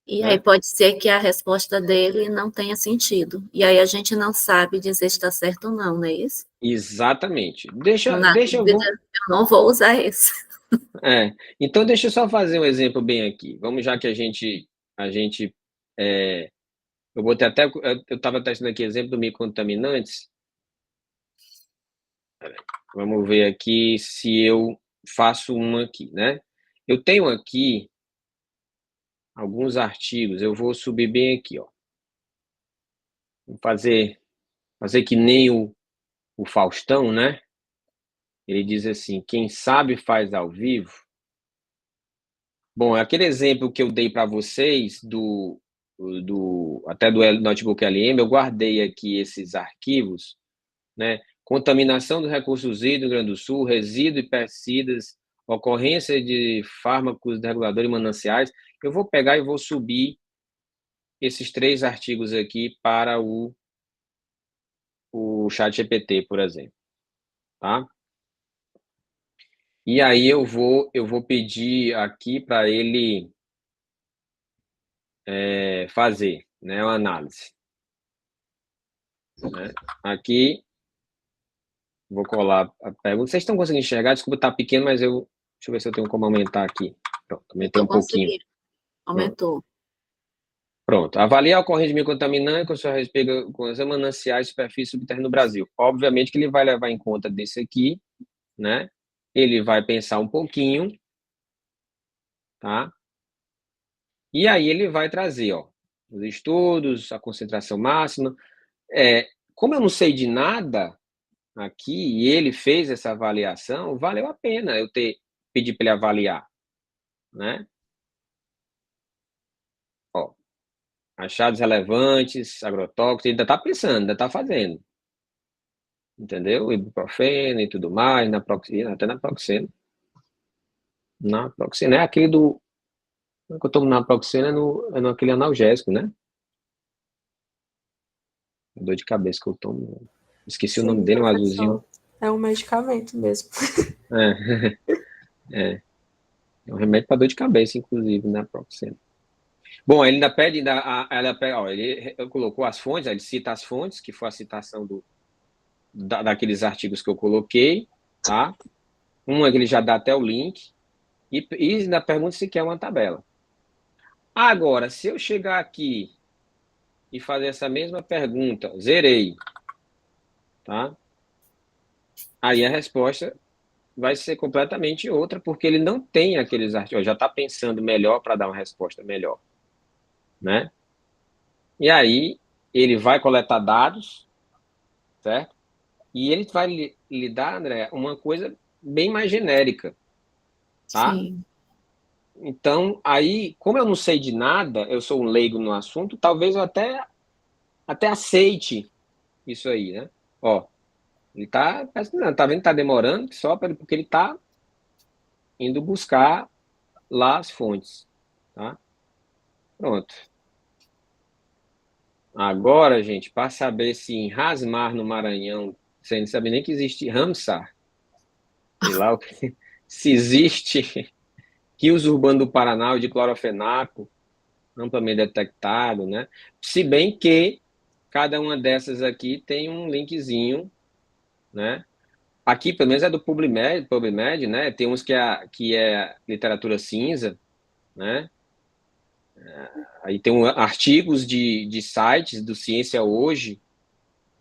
S3: E aí pode ser que a resposta dele não tenha sentido. E aí a gente não sabe dizer se está certo ou não, não é isso?
S1: Exatamente.
S3: Eu não vou usar esse.
S1: Então, deixa eu só fazer um exemplo bem aqui. Vamos, já que a gente eu botei até, eu estava testando aqui exemplo do microcontaminantes. Vamos ver aqui se eu faço uma aqui, né? Eu tenho aqui alguns artigos, eu vou subir bem aqui, ó. Vou fazer que nem o Faustão, né? Ele diz assim, quem sabe faz ao vivo. Bom, aquele exemplo que eu dei para vocês, até do notebook LM, eu guardei aqui esses arquivos, né? Contaminação dos recursos hídricos do Rio Grande do Sul, resíduos e pesticidas, ocorrência de fármacos reguladores e mananciais. Eu vou pegar e vou subir esses 3 artigos aqui para o ChatGPT, por exemplo, tá? E aí eu vou pedir aqui para ele fazer, né, uma análise. Né? Aqui, vou colar a pergunta. Vocês estão conseguindo enxergar? Desculpa, tá pequeno, mas deixa eu ver se eu tenho como aumentar aqui. Pronto, aumentei um pouquinho.
S3: Aumentou.
S1: Pronto. Avaliar a ocorrência de microcontaminante com sua respeito com os mananciais de superfície subterrânea no Brasil. Obviamente que ele vai levar em conta desse aqui, né? Ele vai pensar um pouquinho, tá? E aí ele vai trazer, ó, os estudos, a concentração máxima. Como eu não sei de nada aqui e ele fez essa avaliação, valeu a pena eu pedir para ele avaliar, né? Ó, achados relevantes, agrotóxicos, ele ainda está pensando, ainda está fazendo. Entendeu? Ibuprofeno e tudo mais, naproxena, até naproxena. Naproxena é aquele do... que eu tomo naproxena é no aquele analgésico, né? Dor de cabeça que eu tomo. Esqueci
S2: Sim,
S1: o nome dele, um
S2: professor.
S1: azulzinho.
S2: É um medicamento mesmo.
S1: É um remédio para dor de cabeça, inclusive, naproxena. Bom, ele ainda pede, ele colocou as fontes, ele cita as fontes, que foi a citação daqueles artigos que eu coloquei, tá? Uma que ele já dá até o link, e ainda pergunta se quer uma tabela. Agora, se eu chegar aqui e fazer essa mesma pergunta, zerei, tá? Aí a resposta vai ser completamente outra, porque ele não tem aqueles artigos, já está pensando melhor para dar uma resposta melhor, né? E aí ele vai coletar dados, certo? E ele vai lhe dar, André, uma coisa bem mais genérica, tá?
S3: Sim.
S1: Então, aí, como eu não sei de nada, eu sou um leigo no assunto, talvez eu até aceite isso aí, né? Ó, ele tá vendo que tá demorando só porque ele tá indo buscar lá as fontes, tá? Pronto. Agora, gente, para saber se em Rasmar, no Maranhão, você não sabe nem que existe Ramsar, sei lá o que, se existe rios urbanos do Paraná de clorofenaco, amplamente detectado, né? Se bem que cada uma dessas aqui tem um linkzinho, né? Aqui, pelo menos, é do PubMed, né? Tem uns que é literatura cinza, né? Aí tem artigos de sites do Ciência Hoje.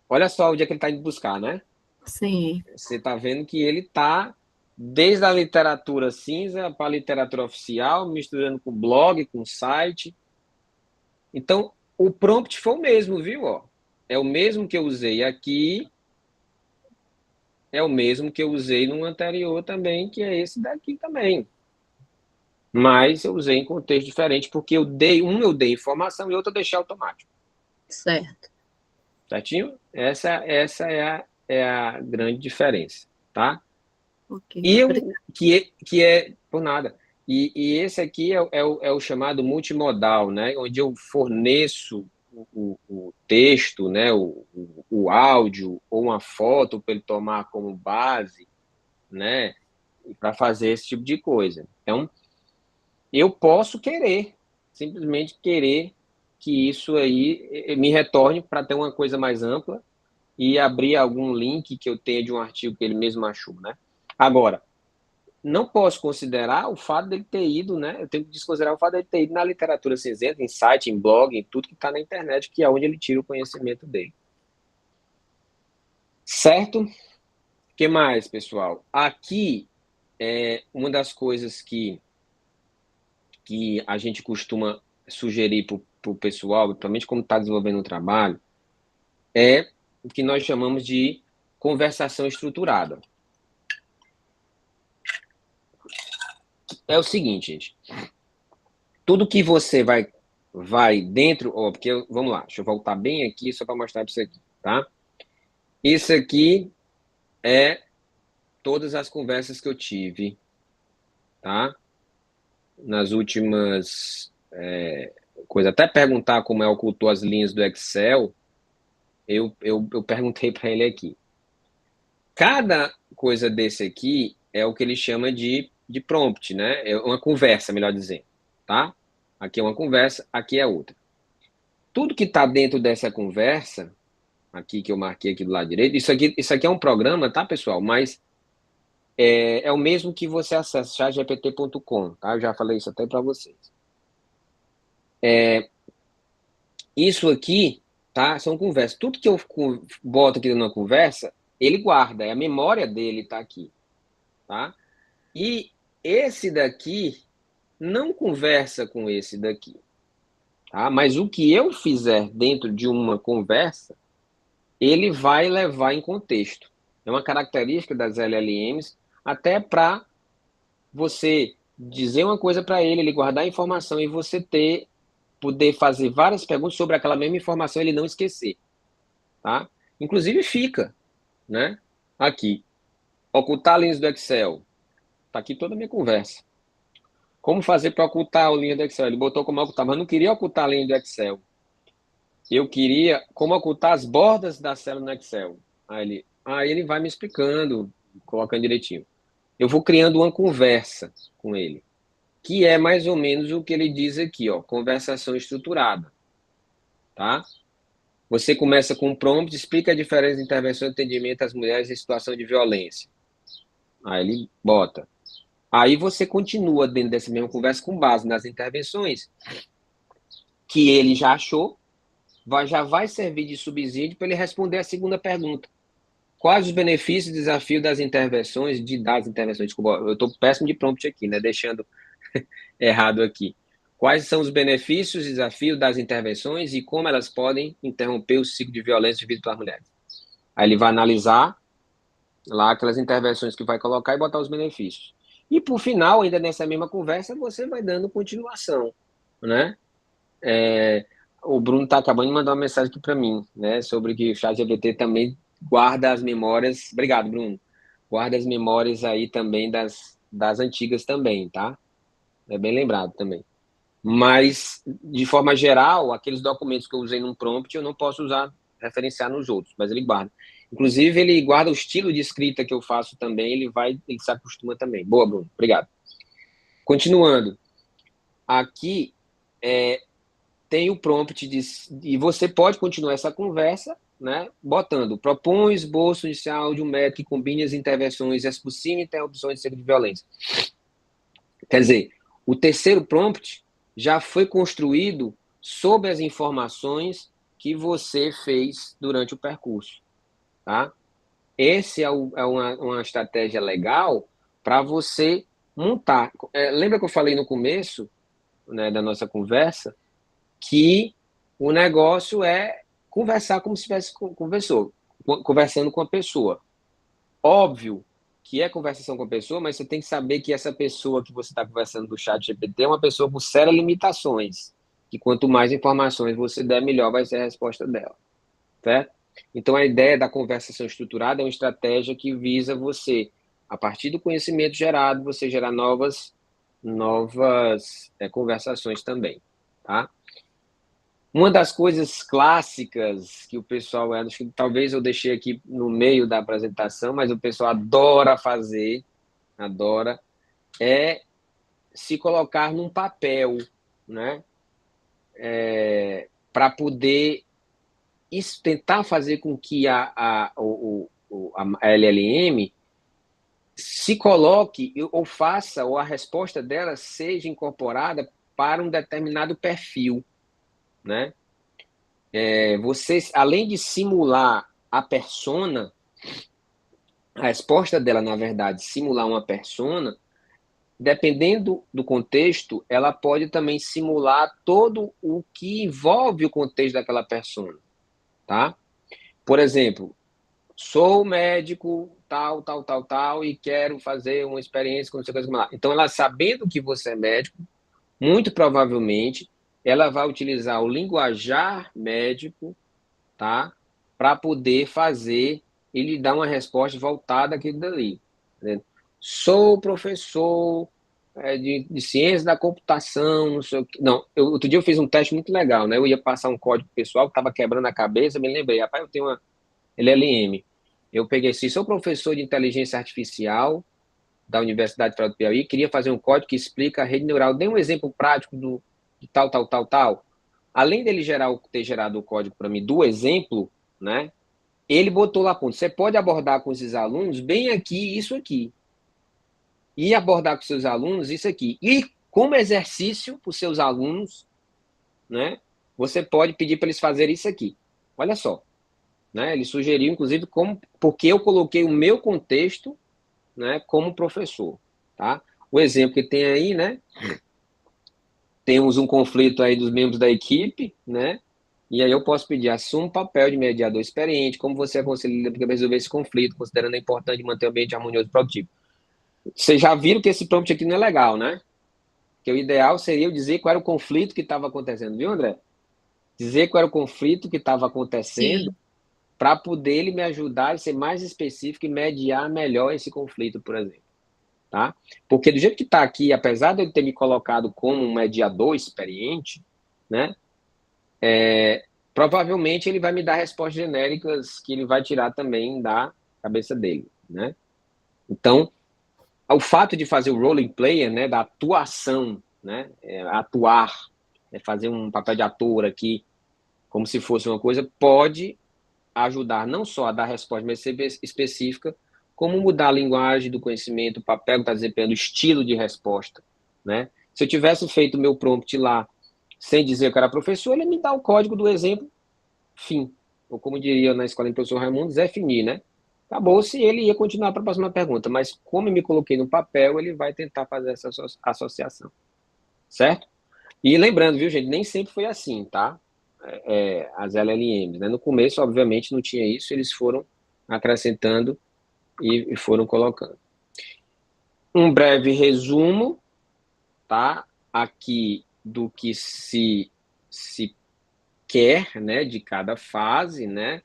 S1: Olha só onde é que ele está indo buscar, né?
S3: Sim.
S1: Você está vendo que ele está desde a literatura cinza para a literatura oficial, misturando com blog, com site. Então, o prompt foi o mesmo, viu? Ó, é o mesmo que eu usei aqui, é o mesmo que eu usei no anterior também, que é esse daqui também. Mas eu usei em contexto diferente, porque eu dei informação e outro eu deixei automático.
S3: Certo.
S1: Certinho? Essa é a grande diferença, tá?
S3: Ok.
S1: E que é por nada. E esse aqui é o chamado multimodal, né? Onde eu forneço o texto, né? O áudio ou uma foto para ele tomar como base, né? Para fazer esse tipo de coisa. Então, eu posso simplesmente querer que isso aí me retorne para ter uma coisa mais ampla e abrir algum link que eu tenha de um artigo que ele mesmo achou, né? Agora, não posso considerar o fato dele ter ido, né? Eu tenho que desconsiderar o fato dele ter ido na literatura cinzenta, em site, em blog, em tudo que está na internet, que é onde ele tira o conhecimento dele. Certo? O que mais, pessoal? Aqui, uma das coisas que a gente costuma sugerir para o pessoal, principalmente como está desenvolvendo o trabalho, é o que nós chamamos de conversação estruturada. É o seguinte, gente. Tudo que você vai dentro, porque vamos lá, deixa eu voltar bem aqui só para mostrar para isso aqui, tá? Isso aqui é todas as conversas que eu tive, tá? Nas últimas coisas. Até perguntar como ocultou as linhas do Excel, eu perguntei para ele aqui. Cada coisa desse aqui é o que ele chama de prompt, né? É uma conversa, melhor dizendo, tá? Aqui é uma conversa, aqui é outra. Tudo que está dentro dessa conversa, aqui que eu marquei aqui do lado direito, isso aqui é um programa, tá, pessoal? Mas é o mesmo que você acessa, chatgpt.com, tá? Eu já falei isso até para vocês. Isso aqui, tá? São conversas. Tudo que eu boto aqui numa conversa, ele guarda, a memória dele tá aqui, tá? E esse daqui não conversa com esse daqui, tá? Mas o que eu fizer dentro de uma conversa, ele vai levar em contexto. É uma característica das LLMs, até para você dizer uma coisa para ele guardar a informação e você poder fazer várias perguntas sobre aquela mesma informação e ele não esquecer, tá? Inclusive fica, né? Aqui, ocultar linhas do Excel. Tá aqui toda a minha conversa. Como fazer para ocultar a linha do Excel? Ele botou como ocultar, mas não queria ocultar a linha do Excel. Eu queria como ocultar as bordas da célula no Excel. Aí ele vai me explicando, colocando direitinho. Eu vou criando uma conversa com ele, que é mais ou menos o que ele diz aqui, ó, conversação estruturada, tá? Você começa com um prompt, explica a diferença de intervenção e atendimento às mulheres em situação de violência. Aí ele bota. Aí você continua dentro dessa mesma conversa com base nas intervenções que ele já achou, já vai servir de subsídio para ele responder a segunda pergunta. Quais os benefícios e desafios das intervenções, desculpa, eu estou péssimo de prompt aqui, né? Deixando errado aqui. Quais são os benefícios e desafios das intervenções e como elas podem interromper o ciclo de violência vivido pelas mulheres? Aí ele vai analisar lá aquelas intervenções que vai colocar e botar os benefícios. E, por final, ainda nessa mesma conversa, você vai dando continuação, né? O Bruno está acabando de mandar uma mensagem aqui para mim, né? Sobre que o ChatGPT também guarda as memórias. Obrigado, Bruno. Guarda as memórias aí também das antigas também, tá? É bem lembrado também. Mas, de forma geral, aqueles documentos que eu usei num prompt, eu não posso referenciar nos outros, mas ele guarda. Inclusive, ele guarda o estilo de escrita que eu faço também, ele se acostuma também. Boa, Bruno. Obrigado. Continuando. Aqui tem o prompt e você pode continuar essa conversa, né, botando, propõe esboço inicial de um método que combine as intervenções e as possíveis interrupções de ciclo de violência. Quer dizer, o terceiro prompt já foi construído sob as informações que você fez durante o percurso, tá? Esse é uma estratégia legal para você montar. Lembra que eu falei no começo, né, da nossa conversa que o negócio é conversar como se estivesse conversando com a pessoa. Óbvio que é conversação com a pessoa, mas você tem que saber que essa pessoa que você está conversando do chat GPT é uma pessoa com sérias limitações, que quanto mais informações você der, melhor vai ser a resposta dela, certo? Então, a ideia da conversação estruturada é uma estratégia que visa você, a partir do conhecimento gerado, você gerar novas conversações também, tá? Uma das coisas clássicas que o pessoal, acho que talvez eu deixei aqui no meio da apresentação, mas o pessoal adora fazer, é se colocar num papel, né? Para poder tentar fazer com que a LLM se coloque ou faça, ou a resposta dela seja incorporada para um determinado perfil, né? Você, além de simular a persona, a resposta dela, na verdade, simular uma persona, dependendo do contexto, ela pode também simular todo o que envolve o contexto daquela persona, tá? Por exemplo, sou médico, tal, tal, tal, tal, e quero fazer uma experiência com não sei o que lá. Então, ela sabendo que você é médico, muito provavelmente, ela vai utilizar o linguajar médico, tá? Para poder fazer e lhe dar uma resposta voltada àquilo dali. Né? Sou professor de ciência da computação, não sei o que. Não, outro dia eu fiz um teste muito legal, né? Eu ia passar um código pessoal que estava quebrando a cabeça, me lembrei, rapaz, eu tenho uma LLM. Eu peguei assim, sou professor de inteligência artificial da Universidade Federal do Piauí, queria fazer um código que explica a rede neural. Dê um exemplo prático de tal, tal, tal, tal. Além dele ter gerado o código para mim do exemplo, né? Ele botou lá, ponto. Você pode abordar com esses alunos bem aqui, isso aqui. E abordar com seus alunos isso aqui. E como exercício para os seus alunos, né? Você pode pedir para eles fazerem isso aqui. Olha só. Né? Ele sugeriu, inclusive, porque eu coloquei o meu contexto, né, como professor. Tá? O exemplo que tem aí, né? Temos um conflito aí dos membros da equipe, né? E aí eu posso pedir, assuma um papel de mediador experiente, como você aconselha para resolver esse conflito, considerando a importância de manter o ambiente harmonioso e produtivo. Vocês já viram que esse prompt aqui não é legal, né? Que o ideal seria eu dizer qual era o conflito que estava acontecendo, viu, André? Dizer qual era o conflito que estava acontecendo para poder ele me ajudar a ser mais específico e mediar melhor esse conflito, por exemplo. Tá? Porque do jeito que está aqui, apesar de eu ter me colocado como um mediador experiente, né? Provavelmente ele vai me dar respostas genéricas que ele vai tirar também da cabeça dele, né? Então, o fato de fazer o role player, né, da atuação, né, atuar, fazer um papel de ator aqui, como se fosse uma coisa, pode ajudar não só a dar resposta mais específica, como mudar a linguagem do conhecimento, o papel que está desempenhando, o estilo de resposta, né? Se eu tivesse feito o meu prompt lá sem dizer que era professor, ele me dá o código do exemplo, fim. Ou como diria na escola do professor Raimundo, Zé Fini, né? Acabou se ele ia continuar para a próxima pergunta, mas como eu me coloquei no papel, ele vai tentar fazer essa associação, certo? E lembrando, viu, gente, nem sempre foi assim, tá? As LLMs, né? No começo, obviamente, não tinha isso, eles foram acrescentando e foram colocando. Um breve resumo, tá? Aqui do que se quer, né? De cada fase, né?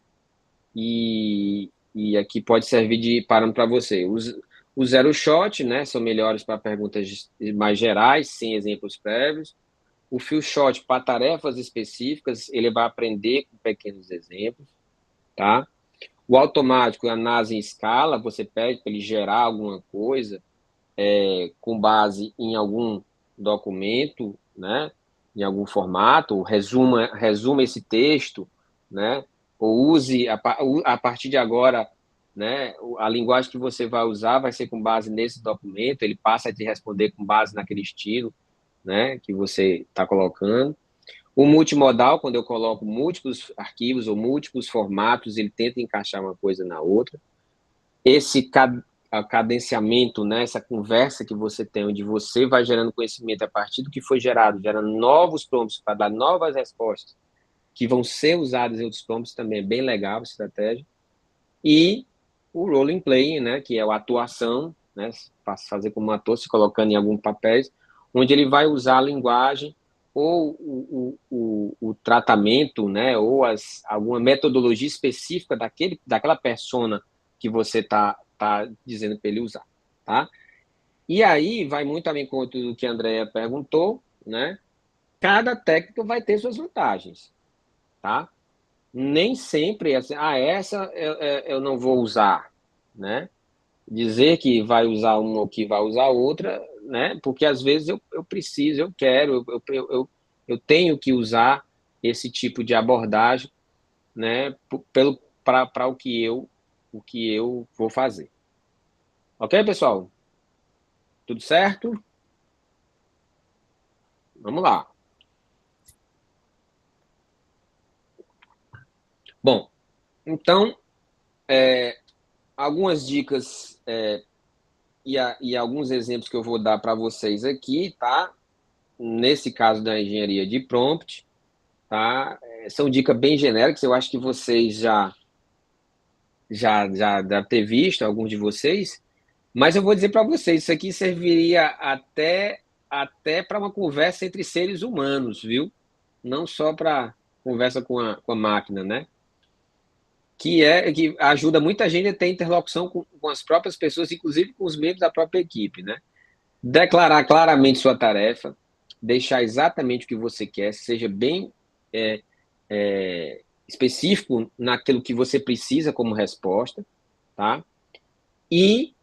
S1: E aqui pode servir de parâmetro para você. Os zero shot, né? São melhores para perguntas mais gerais, sem exemplos prévios. O few shot para tarefas específicas, ele vai aprender com pequenos exemplos, tá? O automático, a análise em escala, você pede para ele gerar alguma coisa com base em algum documento, né? Em algum formato, resuma esse texto, né? Ou use, a partir de agora, né? A linguagem que você vai usar vai ser com base nesse documento, ele passa a te responder com base naquele estilo, né? Que você está colocando. O multimodal, quando eu coloco múltiplos arquivos ou múltiplos formatos, ele tenta encaixar uma coisa na outra. Esse cadenciamento, né, essa conversa que você tem, onde você vai gerando conhecimento a partir do que foi gerado, gerando novos prompts para dar novas respostas, que vão ser usadas em outros prompts, também é bem legal a estratégia. E o role play, né, que é a atuação, né, fazer como um ator, se colocando em algum papéis, onde ele vai usar a linguagem ou o tratamento, né, ou alguma metodologia específica daquela persona que você tá dizendo para ele usar, tá? E aí vai muito ao encontro do que a Andrea perguntou, né? Cada técnica vai ter suas vantagens, tá? Nem sempre assim, essa eu não vou usar, né? Dizer que vai usar uma ou que vai usar outra, né? Porque às vezes eu preciso, eu quero, eu tenho que usar esse tipo de abordagem, né? Para o que eu vou fazer. Ok, pessoal? Tudo certo? Vamos lá. Bom, então, algumas dicas e alguns exemplos que eu vou dar para vocês aqui, tá? Nesse caso da engenharia de prompt, tá? São dicas bem genéricas, eu acho que vocês já devem ter visto, alguns de vocês, mas eu vou dizer para vocês, isso aqui serviria até para uma conversa entre seres humanos, viu? Não só para conversa com a máquina, né? Que ajuda muita gente a ter interlocução com as próprias pessoas, inclusive com os membros da própria equipe, né? Declarar claramente sua tarefa, deixar exatamente o que você quer, seja bem específico naquilo que você precisa como resposta, tá? E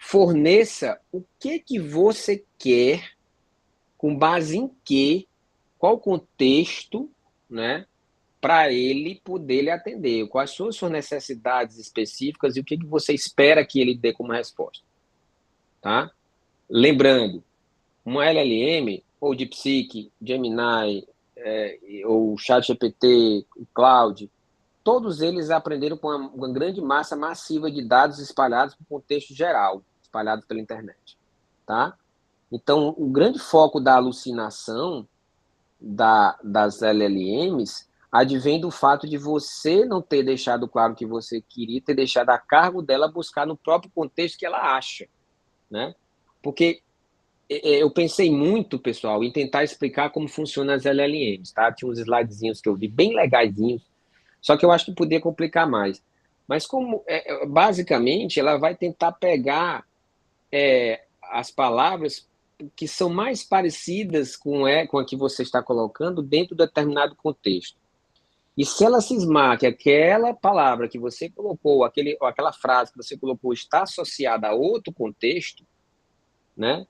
S1: forneça o que você quer, com base em quê, qual contexto, né? Para ele poder lhe atender. Quais são as suas necessidades específicas e o que você espera que ele dê como resposta, tá? Lembrando, uma LLM, ou DeepSeek, Gemini, ou ChatGPT, Cloud, todos eles aprenderam com uma grande massa massiva de dados espalhados para o contexto geral, espalhados pela internet, tá? Então, o grande foco da alucinação das LLMs advém do fato de você não ter deixado claro o que você queria, ter deixado a cargo dela buscar no próprio contexto que ela acha, né? Porque eu pensei muito, pessoal, em tentar explicar como funcionam as LLMs, tá? Tinha uns slidezinhos que eu vi bem legaisinhos, só que eu acho que podia complicar mais. Mas como, basicamente, ela vai tentar pegar as palavras que são mais parecidas com a que você está colocando dentro de determinado contexto. E se ela cismar que aquela palavra que você colocou, aquela frase que você colocou está associada a outro contexto, né?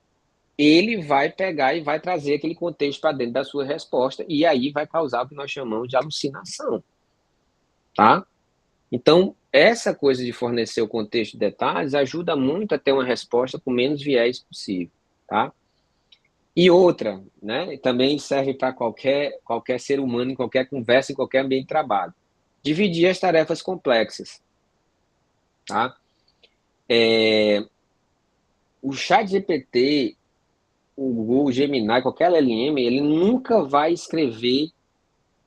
S1: Ele vai pegar e vai trazer aquele contexto para dentro da sua resposta e aí vai causar o que nós chamamos de alucinação, tá? Então, essa coisa de fornecer o contexto de detalhes ajuda muito a ter uma resposta com menos viés possível, tá? E outra, né, também serve para qualquer ser humano, em qualquer conversa, em qualquer ambiente de trabalho. Dividir as tarefas complexas, tá? O ChatGPT, o Google, o Gemini, qualquer LLM, ele nunca vai escrever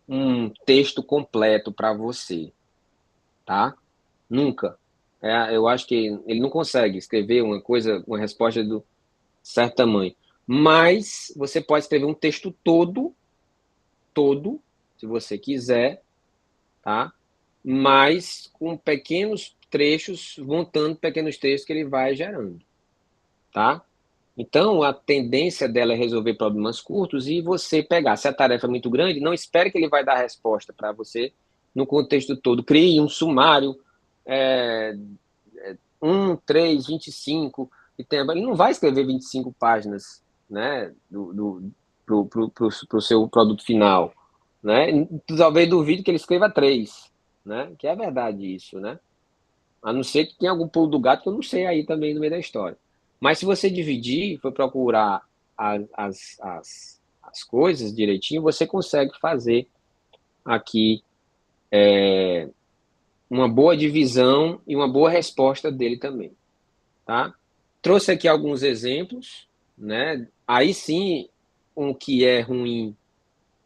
S1: um texto completo para você, tá? Nunca. Eu acho que ele não consegue escrever uma resposta do certo tamanho. Mas você pode escrever um texto todo, se você quiser, tá? Mas com pequenos trechos, montando pequenos trechos que ele vai gerando, tá? Então, a tendência dela é resolver problemas curtos e você pegar. Se a tarefa é muito grande, não espere que ele vai dar a resposta para você no contexto todo. Crie um sumário, é, 1, 3, 25, ele não vai escrever 25 páginas, né, pro seu produto final, né? Talvez duvide que ele escreva 3, né? Que é verdade isso, né? A não ser que tenha algum pulo do gato que eu não sei aí também no meio da história. Mas se você dividir, for procurar as coisas direitinho, você consegue fazer aqui uma boa divisão e uma boa resposta dele também, tá? Trouxe aqui alguns exemplos, né? Aí sim, o que é ruim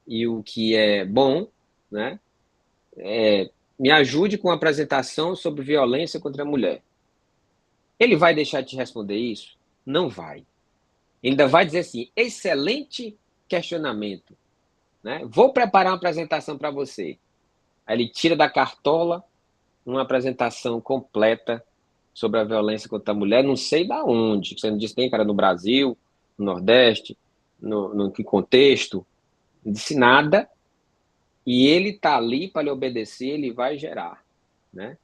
S1: e o que é bom, né? Me ajude com a apresentação sobre violência contra a mulher. Ele vai deixar de te responder isso? Não vai. Ele ainda vai dizer assim, excelente questionamento, né? Vou preparar uma apresentação para você. Aí ele tira da cartola uma apresentação completa sobre a violência contra a mulher, não sei da onde, você não disse nem que era no Brasil, no Nordeste, no que contexto, não disse nada, e ele está ali para lhe obedecer, ele vai gerar, né?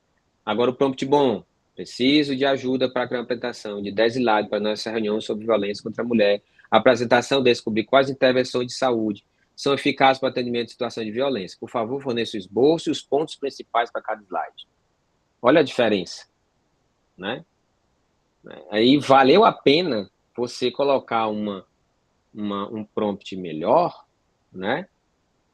S1: Agora o prompt bom, preciso de ajuda para a apresentação de 10 slides para nossa reunião sobre violência contra a mulher, a apresentação descobrir quais intervenções de saúde são eficazes para atendimento de situação de violência. Por favor, forneça o esboço e os pontos principais para cada slide. Olha a diferença, né? né? Aí valeu a pena você colocar um prompt melhor, né?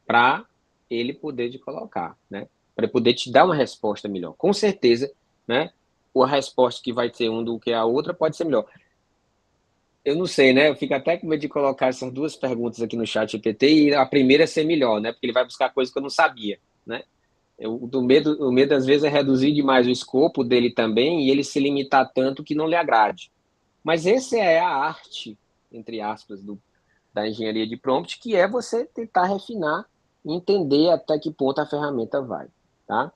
S1: Para ele poder te colocar, né? Para poder te dar uma resposta melhor. Com certeza, né? A resposta que vai ter um do que a outra pode ser melhor. Eu não sei, né? Eu fico até com medo de colocar essas duas perguntas aqui no chat GPT e a primeira ser melhor, né? Porque ele vai buscar coisas que eu não sabia, né? O medo às vezes é reduzir demais o escopo dele também e ele se limitar tanto que não lhe agrade. Mas essa é a arte, entre aspas, da engenharia de prompt, que é você tentar refinar e entender até que ponto a ferramenta vai, tá?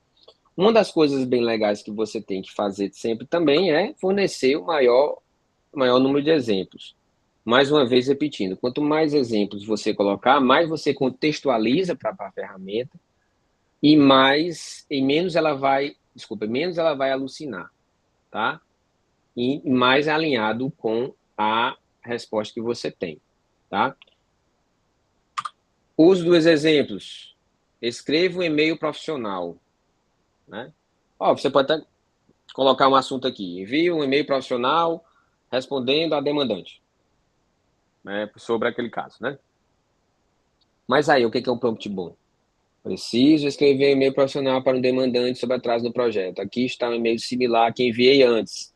S1: Uma das coisas bem legais que você tem que fazer sempre também é fornecer o maior número de exemplos. Mais uma vez repetindo, quanto mais exemplos você colocar, mais você contextualiza para a ferramenta menos ela vai alucinar, tá? E mais alinhado com a resposta que você tem, tá? Uso dos exemplos. Escreva um e-mail profissional, né? Você pode até colocar um assunto aqui. Envie um e-mail profissional respondendo a demandante, né, sobre aquele caso, né? Mas aí, o que é um prompt bom? Preciso escrever um e-mail profissional para um demandante sobre atraso no projeto. Aqui está um e-mail similar que enviei antes.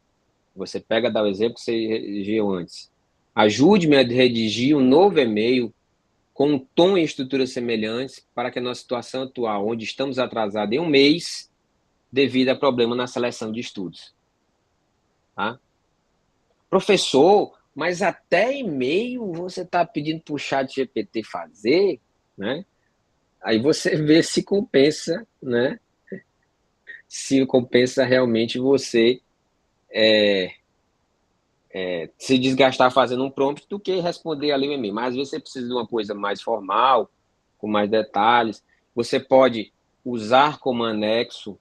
S1: Você pega, dá o exemplo que você redigiu antes. Ajude-me a redigir um novo e-mail com um tom e estrutura semelhantes para que a nossa situação atual, onde estamos atrasados em um mês, devido a problema na seleção de estudos. Tá? Professor, mas até e-mail você está pedindo para o chat GPT fazer, né? Aí você vê se compensa, né? Se compensa realmente você se desgastar fazendo um prompt do que responder ali o e-mail. Mas às vezes você precisa de uma coisa mais formal, com mais detalhes. Você pode usar como anexo,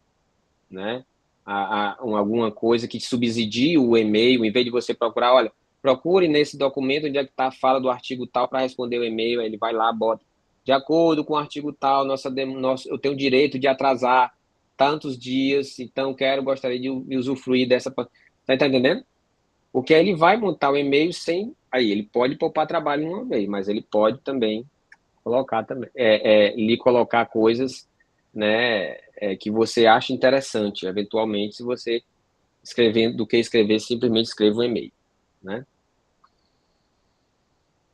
S1: né, alguma coisa que subsidie o e-mail, em vez de você procurar, olha, procure nesse documento onde é que está a fala do artigo tal para responder o e-mail, aí ele vai lá, bota, de acordo com o artigo tal, eu tenho o direito de atrasar tantos dias, então gostaria de usufruir dessa... Tá entendendo? Porque aí ele vai montar o e-mail sem... Aí ele pode poupar trabalho uma vez, mas ele pode também colocar também, lhe colocar coisas, né, que você acha interessante, eventualmente, se você escrevendo, do que escrever, simplesmente escreva um e-mail, né?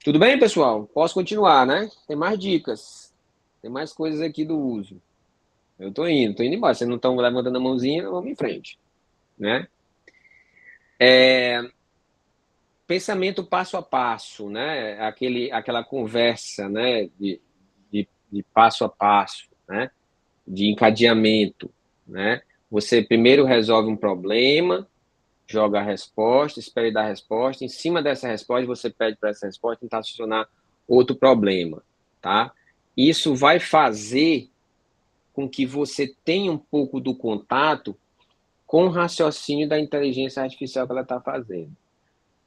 S1: Tudo bem, pessoal? Posso continuar, né? Tem mais dicas, tem mais coisas aqui do uso. Eu tô indo embora. Vocês não estão levantando a mãozinha, vamos em frente, né? Pensamento passo a passo, né? Aquela conversa, né? De passo a passo, né? De encadeamento, né? Você primeiro resolve um problema, joga a resposta, espera dar a resposta. Em cima dessa resposta, você pede para essa resposta tentar solucionar outro problema, tá? Isso vai fazer com que você tenha um pouco do contato com o raciocínio da inteligência artificial que ela está fazendo.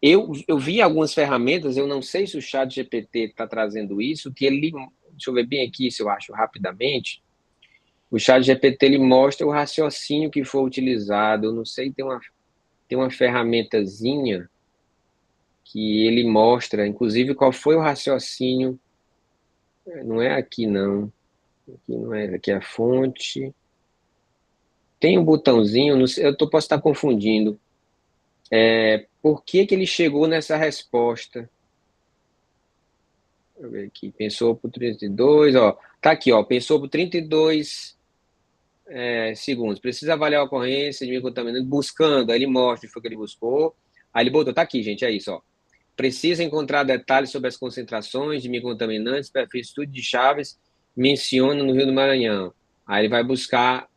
S1: Eu vi algumas ferramentas, eu não sei se o chat GPT está trazendo isso, que ele, deixa eu ver bem aqui se eu acho rapidamente, o chat GPT ele mostra o raciocínio que foi utilizado, eu não sei, tem uma ferramentazinha que ele mostra, inclusive, qual foi o raciocínio, não é aqui não, aqui não é, aqui é a fonte, tem um botãozinho, não sei, posso estar confundindo, por que que ele chegou nessa resposta? Deixa eu ver aqui, pensou por 32, ó, tá aqui, ó, pensou por 32 segundos, precisa avaliar a ocorrência de microcontaminante, buscando, aí ele mostra o que foi que ele buscou, aí ele botou, tá aqui, gente, é isso, ó, precisa encontrar detalhes sobre as concentrações de microcontaminantes, perfis estudo de Chaves, menciona no Rio do Maranhão, aí ele vai buscar,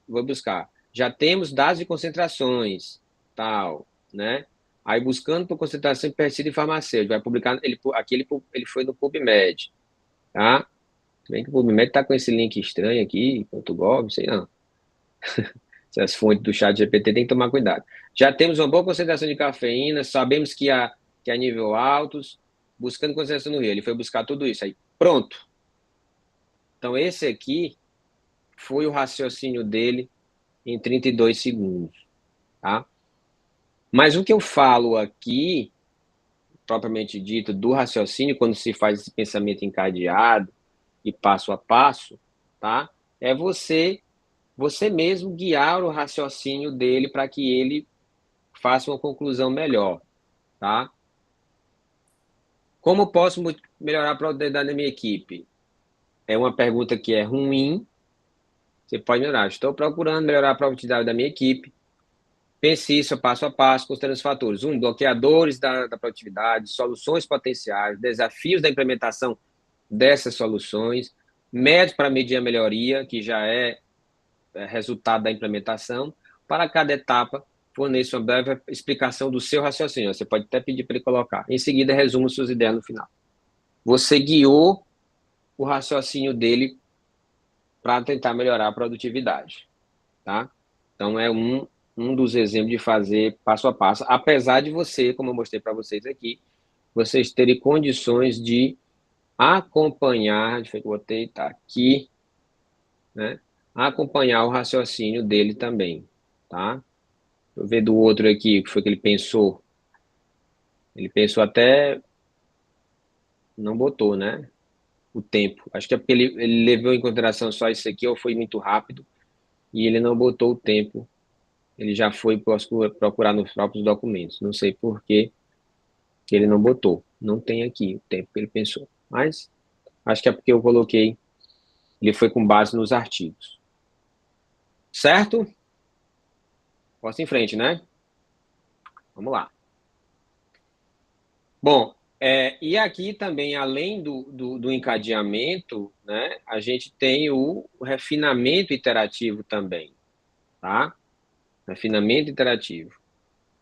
S1: já temos dados de concentrações, tal, né, aí buscando por concentração de pesticida e farmacêutico, vai publicar, ele foi no PubMed, tá, bem que o PubMed tá com esse link estranho aqui, .gov, sei não, essas fontes do chat GPT tem que tomar cuidado. Já temos uma boa concentração de cafeína, sabemos que há nível altos, buscando concentração no rio. Ele foi buscar tudo isso aí. Pronto. Então, esse aqui foi o raciocínio dele em 32 segundos. Tá? Mas o que eu falo aqui, propriamente dito, do raciocínio, quando se faz esse pensamento encadeado e passo a passo, tá? É você mesmo guiar o raciocínio dele para que ele faça uma conclusão melhor, tá? Como posso melhorar a produtividade da minha equipe? É uma pergunta que é ruim. Você pode melhorar. Estou procurando melhorar a produtividade da minha equipe. Pense isso passo a passo, considerando os fatores. Bloqueadores da produtividade, soluções potenciais, desafios da implementação dessas soluções, métodos para medir a melhoria, que já é resultado da implementação. Para cada etapa, forneça uma breve explicação do seu raciocínio. Você pode até pedir para ele colocar. Em seguida, resuma suas ideias no final. Você guiou o raciocínio dele para tentar melhorar a produtividade, tá? Então, é um dos exemplos de fazer passo a passo, apesar de você, como eu mostrei para vocês aqui, vocês terem condições de acompanhar, deixa eu botei, tá aqui, né? Acompanhar o raciocínio dele também, tá? Deixa eu ver do outro aqui, o que foi que ele pensou. Ele pensou até, não botou, né? O tempo. Acho que é porque ele levou em consideração só isso aqui, ou foi muito rápido, e ele não botou o tempo. Ele já foi procurar nos próprios documentos. Não sei por que ele não botou. Não tem aqui o tempo que ele pensou. Mas acho que é porque eu coloquei. Ele foi com base nos artigos. Certo? Posso ir em frente, né? Vamos lá. Bom, e aqui também, além do encadeamento, né, a gente tem o refinamento iterativo também, tá? Refinamento iterativo.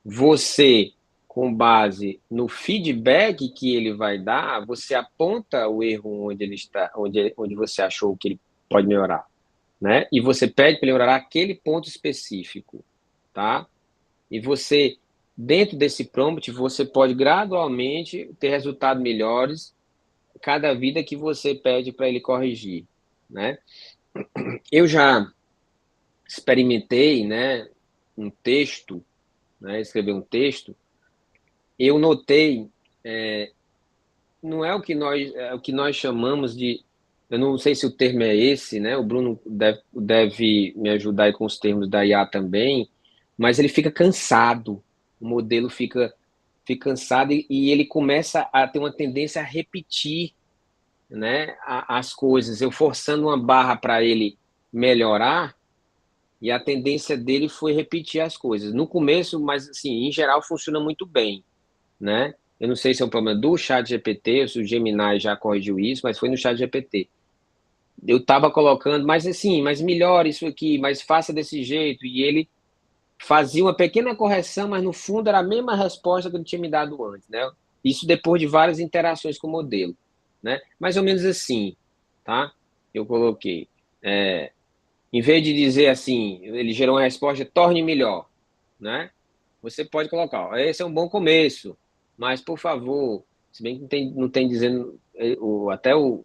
S1: Você, com base no feedback que ele vai dar, você aponta o erro onde ele está, onde você achou que ele pode melhorar, né? E você pede para ele melhorar aquele ponto específico, tá? E você, dentro desse prompt, você pode gradualmente ter resultados melhores cada vida que você pede para ele corrigir, né? Eu já experimentei, né, um texto, né, escrever um texto. Eu notei, não é o que nós chamamos de, eu não sei se o termo é esse, né? O Bruno deve me ajudar aí com os termos da IA também, mas ele fica cansado, o modelo fica cansado e ele começa a ter uma tendência a repetir, né, as coisas. Eu forçando uma barra para ele melhorar e a tendência dele foi repetir as coisas. No começo, mas assim, em geral funciona muito bem, né? Eu não sei se é um problema do chat GPT, se o Gemini já corrigiu isso, mas foi no chat GPT. Eu estava colocando, mas assim, mas melhore isso aqui, mas faça desse jeito. E ele fazia uma pequena correção, mas no fundo era a mesma resposta que ele tinha me dado antes, né? Isso depois de várias interações com o modelo, né? Mais ou menos assim, tá? Eu coloquei. Em vez de dizer assim, ele gerou uma resposta, torne melhor, né? Você pode colocar, ó, esse é um bom começo, mas por favor, se bem que não tem dizendo, até o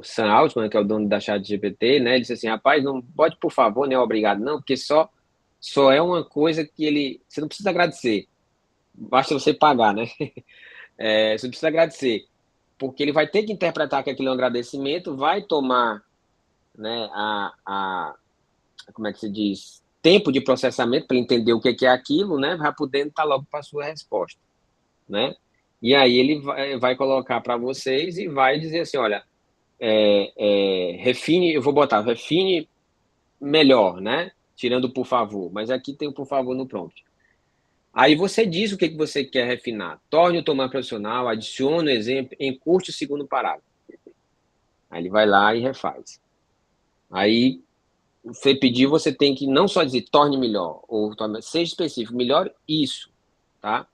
S1: Sam Altman, que é o dono da ChatGPT, né? Ele disse assim, rapaz, não pode por favor, nem obrigado não, porque só é uma coisa que você não precisa agradecer, basta você pagar, né? Você não precisa agradecer, porque ele vai ter que interpretar que aquilo é um agradecimento, vai tomar, né, como é que se diz, tempo de processamento para entender o que é aquilo, né? Vai podendo estar logo para a sua resposta, né? E aí ele vai colocar para vocês e vai dizer assim, olha, refine, eu vou botar, refine melhor, né? Tirando o por favor, mas aqui tem o por favor no prompt. Aí você diz o que você quer refinar. Torne o tomar profissional, adicione o exemplo, encurte o segundo parágrafo. Aí ele vai lá e refaz. Aí você pedir, você tem que não só dizer torne melhor, ou seja específico, melhor isso, tá?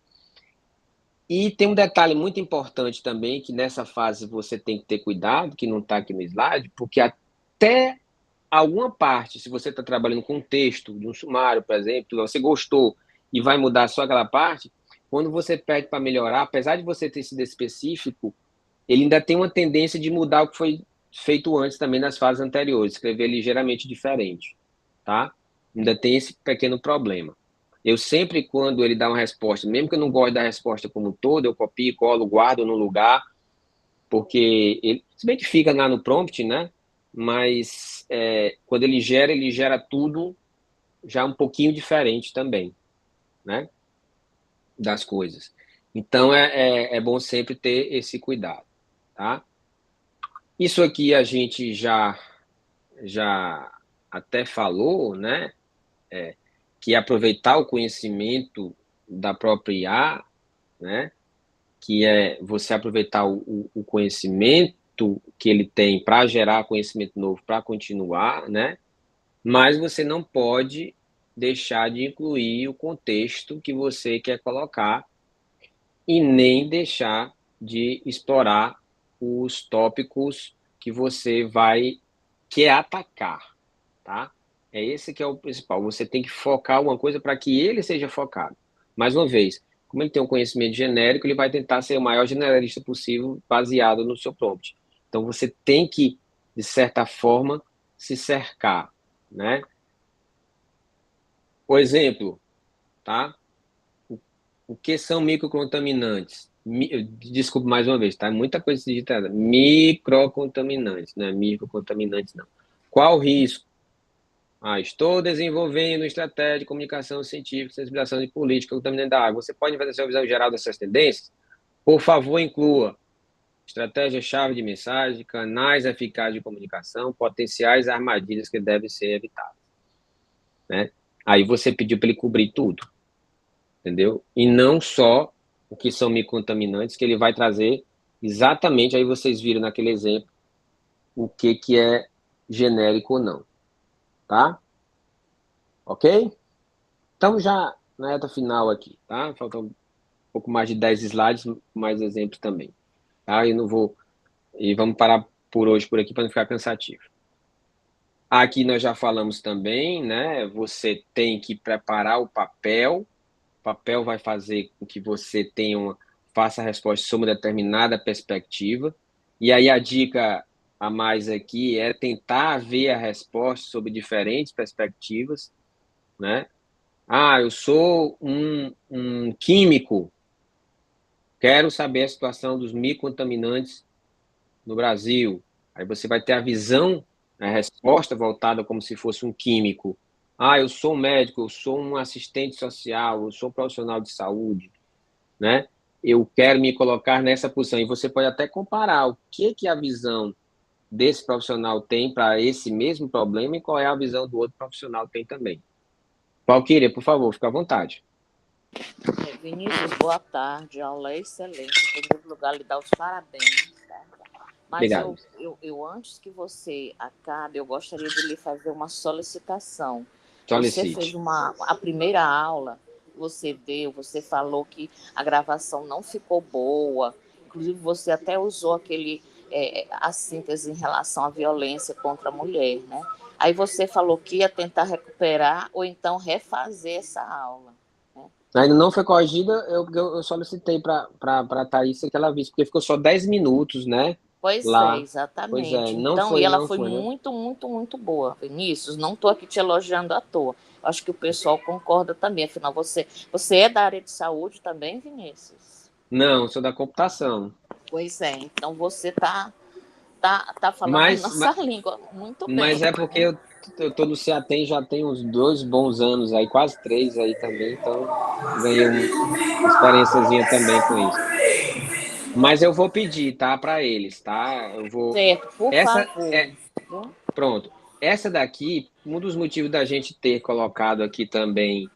S1: E tem um detalhe muito importante também, que nessa fase você tem que ter cuidado, que não está aqui no slide, porque até alguma parte, se você está trabalhando com um texto, de um sumário, por exemplo, você gostou e vai mudar só aquela parte, quando você pede para melhorar, apesar de você ter sido específico, ele ainda tem uma tendência de mudar o que foi feito antes também nas fases anteriores, escrever ligeiramente diferente, tá? Ainda tem esse pequeno problema. Eu sempre, quando ele dá uma resposta, mesmo que eu não goste da resposta como um todo, eu copio, colo, guardo no lugar, porque ele, se bem que fica lá no prompt, né? Mas quando ele gera tudo já um pouquinho diferente também, né? Das coisas. Então, é bom sempre ter esse cuidado, tá? Isso aqui a gente já até falou, né? Que aproveitar o conhecimento da própria IA, né? Que é você aproveitar o conhecimento que ele tem para gerar conhecimento novo, para continuar, né? Mas você não pode deixar de incluir o contexto que você quer colocar e nem deixar de explorar os tópicos que você quer atacar, tá? É esse que é o principal. Você tem que focar uma coisa para que ele seja focado. Mais uma vez, como ele tem um conhecimento genérico, ele vai tentar ser o maior generalista possível baseado no seu prompt. Então você tem que, de certa forma, se cercar, né? Por exemplo, tá? O que são microcontaminantes? Desculpa mais uma vez, tá? Muita coisa digitada. Microcontaminantes, não é microcontaminantes, não. Qual o risco? Estou desenvolvendo estratégia de comunicação científica, sensibilização de política, contaminante da água. Você pode fazer a sua visão geral dessas tendências? Por favor, inclua estratégia-chave de mensagem, canais eficazes de comunicação, potenciais armadilhas que devem ser evitadas, né? Aí você pediu para ele cobrir tudo, entendeu? E não só o que são microcontaminantes, que ele vai trazer exatamente, aí vocês viram naquele exemplo, o que é genérico ou não, tá? Ok? Estamos já na reta final aqui, tá? Faltam um pouco mais de 10 slides, mais exemplos também, tá? E não vou... E vamos parar por hoje por aqui para não ficar cansativo. Aqui nós já falamos também, né? Você tem que preparar o papel. O papel vai fazer com que você faça a resposta sobre uma determinada perspectiva. E aí a dica a mais aqui é tentar ver a resposta sobre diferentes perspectivas, né? Eu sou um químico, quero saber a situação dos microcontaminantes no Brasil. Aí você vai ter a visão, a resposta voltada como se fosse um químico. Eu sou um médico, eu sou um assistente social, eu sou um profissional de saúde, né? Eu quero me colocar nessa posição. E você pode até comparar o que a visão desse profissional tem para esse mesmo problema e qual é a visão do outro profissional tem também. Valquíria, por favor, fica à vontade.
S4: Vinícius, boa tarde. A aula é excelente. Em primeiro lugar, lhe dar os parabéns. Tá? Mas eu, antes que você acabe, eu gostaria de lhe fazer uma solicitação.
S1: Solicite.
S4: Você fez a primeira aula, você falou que a gravação não ficou boa. Inclusive, você até usou a síntese em relação à violência contra a mulher, né? Aí você falou que ia tentar recuperar ou então refazer essa aula.
S1: Ainda não foi corrigida, eu solicitei para a Thaísa que ela visse, porque ficou só 10 minutos, né?
S4: Pois
S1: lá.
S4: Exatamente.
S1: Pois não
S4: então,
S1: foi,
S4: e ela
S1: não
S4: foi
S1: foi, né?
S4: muito, muito, muito boa, Vinícius. Não estou aqui te elogiando à toa. Acho que o pessoal concorda também. Afinal, você é da área de saúde também, Vinícius?
S1: Não, sou da computação.
S4: Pois é. Então, você tá falando a nossa língua muito bem.
S1: Mas é porque eu tô no CEATEM já tem uns 2 bons anos aí, quase 3 aí também, então ganhei uma experiênciazinha também com isso. Mas eu vou pedir, tá, para eles, tá? Eu vou.
S4: Certo, por favor.
S1: Pronto. Essa daqui, um dos motivos da gente ter colocado aqui também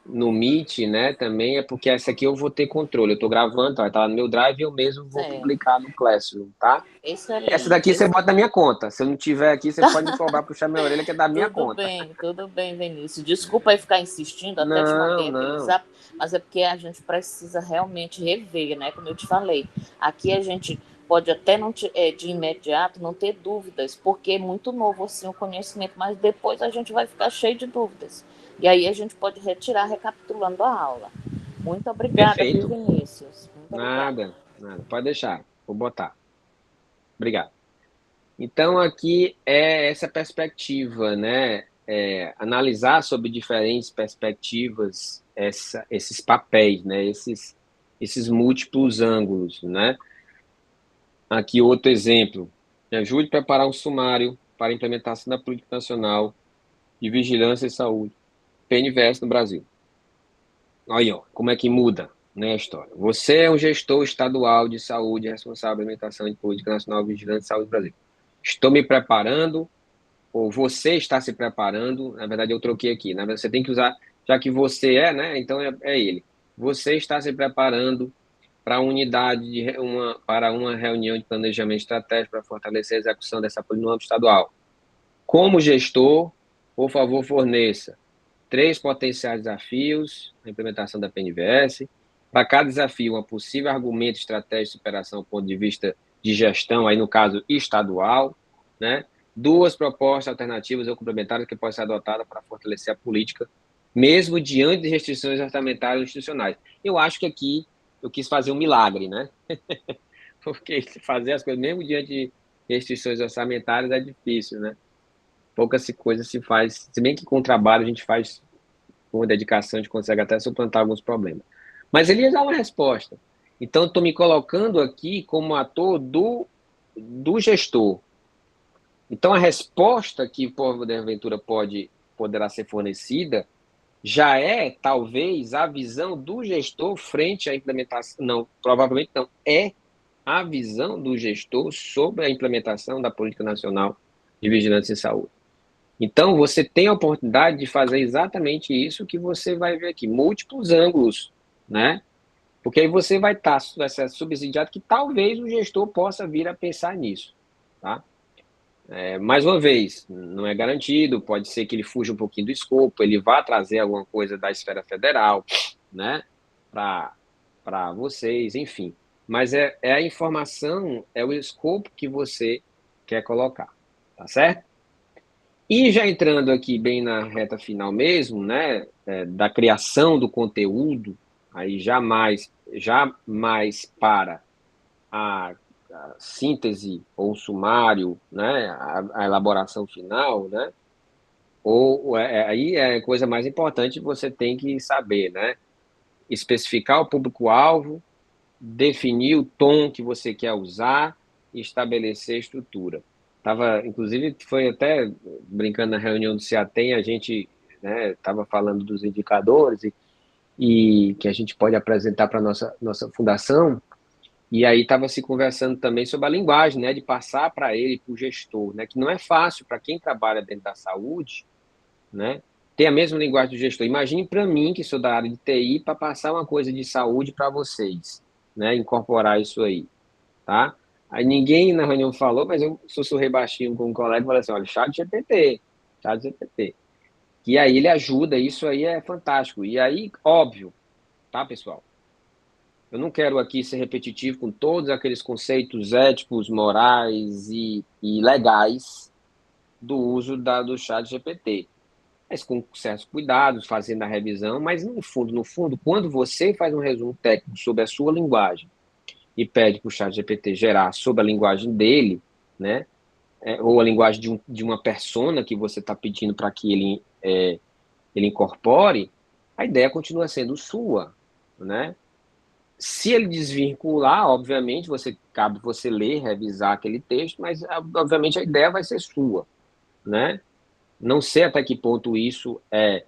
S1: no Meet, né, também é porque essa aqui eu vou ter controle. Eu tô gravando, tá lá no meu Drive e eu mesmo vou publicar no Classroom, tá?
S4: Excelente.
S1: Essa daqui você bota na minha conta. Se eu não tiver aqui, você pode me cobrar, puxar minha orelha, que é da minha conta.
S4: Tudo bem, Vinícius. Desculpa aí ficar insistindo, até te mandei aquele zap, mas é porque a gente precisa realmente rever, né? Como eu te falei. Aqui a gente pode até não de imediato não ter dúvidas, porque é muito novo assim o conhecimento, mas depois a gente vai ficar cheio de dúvidas. E aí a gente pode retirar recapitulando a aula. Muito obrigada, Vinícius.
S1: Nada. Pode deixar. Vou botar. Obrigado. Então, aqui é essa perspectiva, né? Analisar sobre diferentes perspectivas esses papéis, né? Esses múltiplos ângulos, né? Aqui outro exemplo. Me ajude a preparar um sumário para a implementação da Política Nacional de Vigilância e Saúde, PNVS no Brasil. Aí, ó, como é que muda, né, a história. Você é um gestor estadual de saúde responsável pela implementação de Política Nacional de Vigilância e Saúde no Brasil. Estou me preparando, ou você está se preparando, na verdade eu troquei aqui, na verdade você tem que usar, já que você é, né, então é ele. Você está se preparando para para uma reunião de planejamento estratégico para fortalecer a execução dessa política no âmbito estadual. Como gestor, por favor, forneça 3 potenciais desafios na implementação da PNVS. Para cada desafio, um possível argumento, estratégia de superação do ponto de vista de gestão, aí no caso estadual, né? 2 propostas alternativas ou complementares que podem ser adotadas para fortalecer a política, mesmo diante de restrições orçamentárias ou institucionais. Eu acho que aqui eu quis fazer um milagre, né? Porque fazer as coisas, mesmo diante de restrições orçamentárias, é difícil, né? Poucas coisas se faz, se bem que com o trabalho a gente faz com dedicação, a gente consegue até suplantar alguns problemas. Mas ele ia dar uma resposta. Então, estou me colocando aqui como ator do gestor. Então, a resposta que, porventura, poderá ser fornecida já é, talvez, a visão do gestor frente à implementação. Não, provavelmente não. É a visão do gestor sobre a implementação da Política Nacional de Vigilância em Saúde. Então, você tem a oportunidade de fazer exatamente isso que você vai ver aqui, múltiplos ângulos, né? Porque aí você vai ser subsidiado que talvez o gestor possa vir a pensar nisso, tá? Mais uma vez, não é garantido, pode ser que ele fuja um pouquinho do escopo, ele vá trazer alguma coisa da esfera federal, né? Para vocês, enfim. Mas é a informação, é o escopo que você quer colocar, tá certo? E já entrando aqui bem na reta final mesmo, né, da criação do conteúdo, aí já mais para a síntese ou sumário, né, a elaboração final, né, aí é a coisa mais importante, você tem que saber, né, especificar o público-alvo, definir o tom que você quer usar e estabelecer a estrutura. Inclusive, foi até brincando na reunião do CEATEM, a gente estava falando dos indicadores e que a gente pode apresentar para a nossa fundação, e aí estava se conversando também sobre a linguagem, né, de passar para ele, para o gestor, né, que não é fácil para quem trabalha dentro da saúde, né, ter a mesma linguagem do gestor. Imagine para mim, que sou da área de TI, para passar uma coisa de saúde para vocês, né, incorporar isso aí, tá? Aí ninguém na reunião falou, mas eu sussurrei baixinho com um colega e falei assim, olha, chat GPT. E aí ele ajuda, isso aí é fantástico. E aí, óbvio, tá, pessoal? Eu não quero aqui ser repetitivo com todos aqueles conceitos éticos, morais e legais do uso do chat GPT. Mas com certos cuidados, fazendo a revisão, mas no fundo, quando você faz um resumo técnico sobre a sua linguagem e pede para o chat GPT gerar sobre a linguagem dele, né, ou a linguagem de uma persona que você está pedindo para que ele incorpore, a ideia continua sendo sua, né? Se ele desvincular, obviamente, cabe você ler, revisar aquele texto, mas obviamente a ideia vai ser sua, né? Não sei até que ponto isso é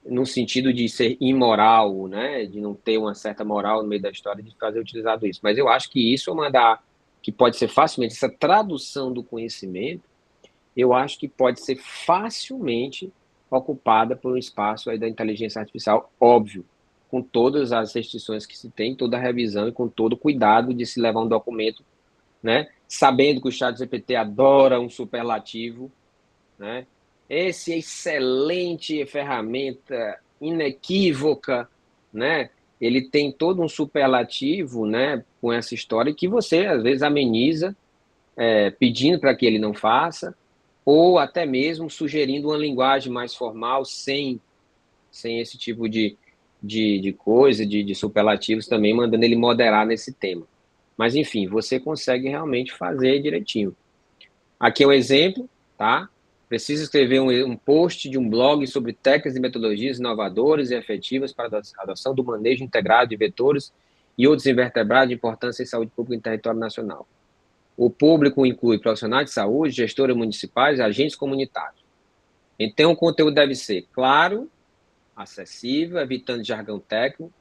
S1: no sentido de ser imoral, né, de não ter uma certa moral no meio da história de fazer utilizado isso. Mas eu acho que isso é que pode ser facilmente, essa tradução do conhecimento, eu acho que pode ser facilmente ocupada por um espaço aí da inteligência artificial, óbvio, com todas as restrições que se tem, toda a revisão e com todo o cuidado de se levar um documento, né, sabendo que o ChatGPT adora um superlativo, né, esse excelente ferramenta inequívoca, né? Ele tem todo um superlativo, né? Com essa história que você às vezes ameniza, pedindo para que ele não faça, ou até mesmo sugerindo uma linguagem mais formal, sem esse tipo de coisa, de superlativos também, mandando ele moderar nesse tema. Mas enfim, você consegue realmente fazer direitinho. Aqui é um exemplo, tá? Preciso escrever um post de um blog sobre técnicas e metodologias inovadoras e efetivas para a adoção do manejo integrado de vetores e outros invertebrados de importância em saúde pública em território nacional. O público inclui profissionais de saúde, gestores municipais e agentes comunitários. Então, o conteúdo deve ser claro, acessível, evitando jargão técnico.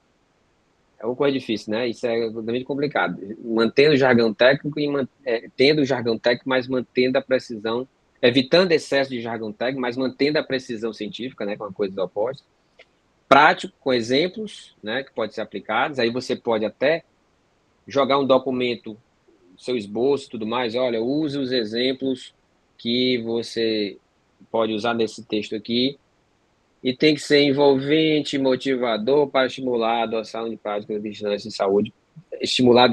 S1: É uma coisa difícil, né? Isso é muito complicado. Mantendo o jargão técnico e tendo o jargão técnico, mas mantendo a precisão, evitando excesso de jargão técnico, mas mantendo a precisão científica, né? Com a coisa oposta. Prático, com exemplos, né? Que pode ser aplicados. Aí você pode até jogar um documento, seu esboço e tudo mais. Olha, use os exemplos que você pode usar nesse texto aqui. E tem que ser envolvente, motivador para estimular a adoção de práticas de vigilância em saúde, estimular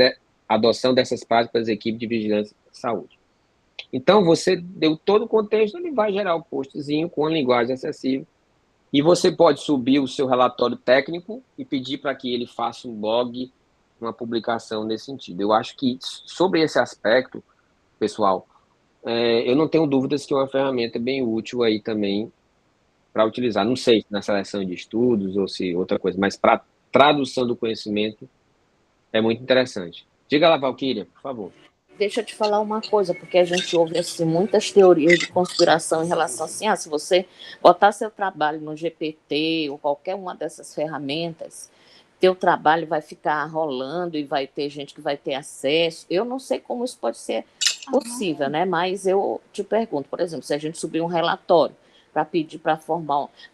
S1: a adoção dessas práticas das equipes de vigilância em saúde. Então, você deu todo o contexto, ele vai gerar o postzinho com a linguagem acessível, e você pode subir o seu relatório técnico e pedir para que ele faça um blog, uma publicação nesse sentido. Eu acho que, sobre esse aspecto, pessoal, eu não tenho dúvidas que é uma ferramenta bem útil aí também para utilizar. Não sei se na seleção de estudos ou se outra coisa, mas para tradução do conhecimento é muito interessante. Diga lá, Valquíria, por favor.
S4: Deixa eu te falar uma coisa, porque a gente ouve assim, muitas teorias de conspiração em relação assim, se você botar seu trabalho no GPT ou qualquer uma dessas ferramentas, teu trabalho vai ficar rolando e vai ter gente que vai ter acesso. Eu não sei como isso pode ser possível, né? Mas eu te pergunto, por exemplo, se a gente subir um relatório para pedir para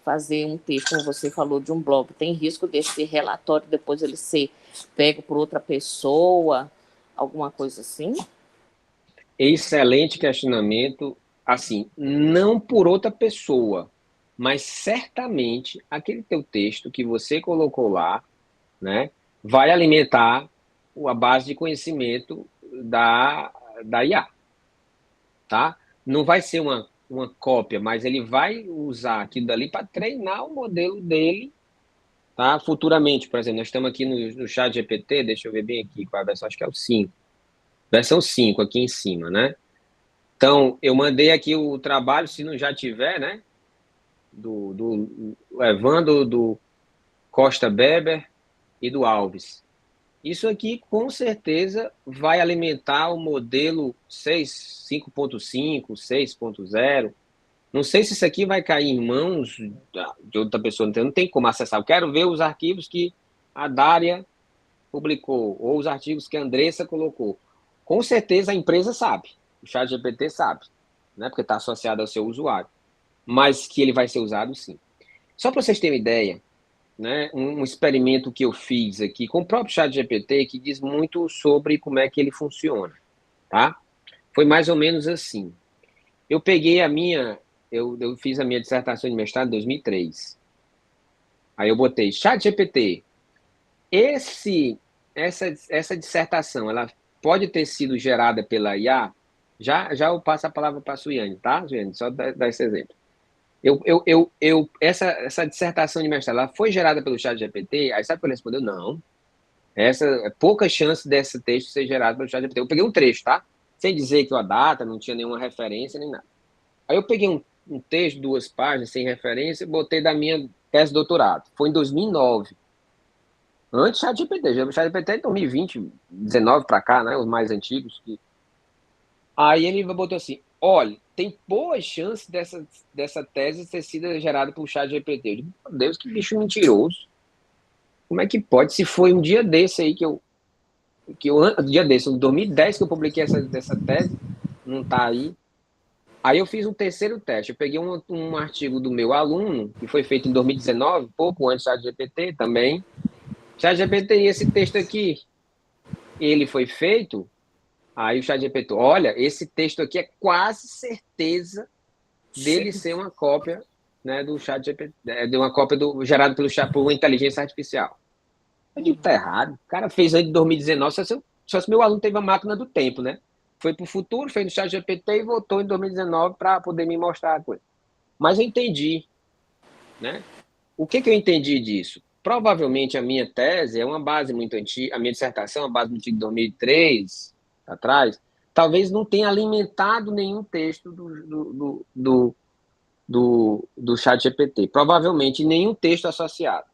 S4: fazer um texto, como você falou, de um blog, tem risco desse relatório depois ele ser pego por outra pessoa, alguma coisa assim?
S1: Excelente questionamento. Assim, não por outra pessoa, mas certamente aquele teu texto que você colocou lá, né, vai alimentar a base de conhecimento da IA, tá? Não vai ser uma cópia, mas ele vai usar aquilo dali para treinar o modelo dele, tá? Futuramente, por exemplo, nós estamos aqui no chat GPT, deixa eu ver bem aqui qual é a versão, acho que é o 5. Versão 5 aqui em cima, né? Então, eu mandei aqui o trabalho, se não já tiver, né? Do Evandro, do Costa Beber e do Alves. Isso aqui, com certeza, vai alimentar o modelo 5.5, 6.0. Não sei se isso aqui vai cair em mãos de outra pessoa, não tem como acessar. Eu quero ver os arquivos que a Dária publicou, ou os artigos que a Andressa colocou. Com certeza a empresa sabe, o ChatGPT sabe, né, porque está associado ao seu usuário, mas que ele vai ser usado sim. Só para vocês terem uma ideia, né, um experimento que eu fiz aqui com o próprio ChatGPT que diz muito sobre como é que ele funciona, tá? Foi mais ou menos assim. Eu peguei eu fiz a minha dissertação de mestrado em 2003. Aí eu botei ChatGPT. Essa dissertação, ela pode ter sido gerada pela IA? Já eu passo a palavra para a Suiane, tá, Suiane? Só dar esse exemplo. Essa dissertação de mestrado, ela foi gerada pelo ChatGPT? Aí sabe o que ele respondeu? Não. Essa é pouca chance desse texto ser gerado pelo ChatGPT. Eu peguei um trecho, tá? Sem dizer que a data, não tinha nenhuma referência, nem nada. Aí eu peguei um texto, 2 páginas, sem referência, e botei da minha tese de doutorado. Foi em 2009. Antes do ChatGPT. O ChatGPT é em 2020, 19 para cá, né? Os mais antigos. Aí ele botou assim, olha, tem boas chances dessa tese ter sido gerada por ChatGPT. Eu digo, meu Deus, que bicho mentiroso. Como é que pode? Se foi um dia desse aí dia desse, em 2010 que eu publiquei essa tese, não está aí. Aí eu fiz um terceiro teste. Eu peguei um artigo do meu aluno, que foi feito em 2019, pouco antes do ChatGPT também. ChatGPT, esse texto aqui, ele foi feito. Aí o ChatGPT, olha, esse texto aqui é quase certeza dele ser uma cópia, né, do ChatGPT, de uma cópia gerado por uma inteligência artificial. Eu digo, tá errado. O cara fez antes de 2019, só se meu aluno teve a máquina do tempo, né? Foi para o futuro, fez no ChatGPT e voltou em 2019 para poder me mostrar a coisa. Mas eu entendi, né? O que eu entendi disso? Provavelmente a minha tese é uma base muito antiga, a minha dissertação é uma base muito antiga de 2003, atrás, talvez não tenha alimentado nenhum texto do ChatGPT. Provavelmente nenhum texto associado.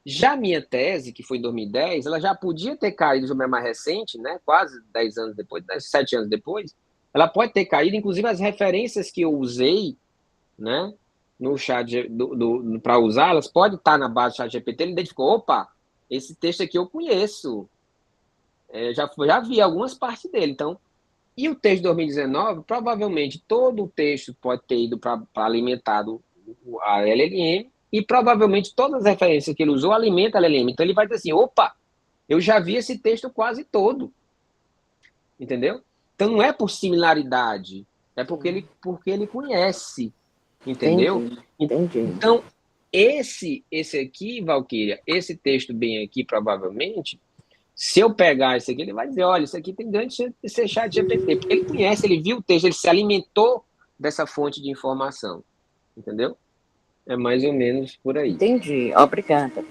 S1: Já a minha tese, que foi em 2010, ela já podia ter caído, já é mais recente, né? Quase 10 anos depois, 7 anos depois, ela pode ter caído, inclusive as referências que eu usei, né, no chat para usar, elas podem estar na base do ChatGPT, ele identificou, opa, esse texto aqui eu conheço, já vi algumas partes dele, então, e o texto de 2019, provavelmente todo o texto pode ter ido para alimentar a LLM, e provavelmente todas as referências que ele usou alimentam a LLM. Então ele vai dizer assim, opa, eu já vi esse texto quase todo. Entendeu? Então não é por similaridade, é porque ele conhece. Entendeu?
S4: Entendi.
S1: Então, esse aqui, Valquíria, esse texto bem aqui, provavelmente, se eu pegar esse aqui, ele vai dizer, olha, isso aqui tem grande chance de ser ChatGPT, porque ele conhece, ele viu o texto, ele se alimentou dessa fonte de informação. Entendeu? É mais ou menos por aí.
S4: Entendi. Obrigada.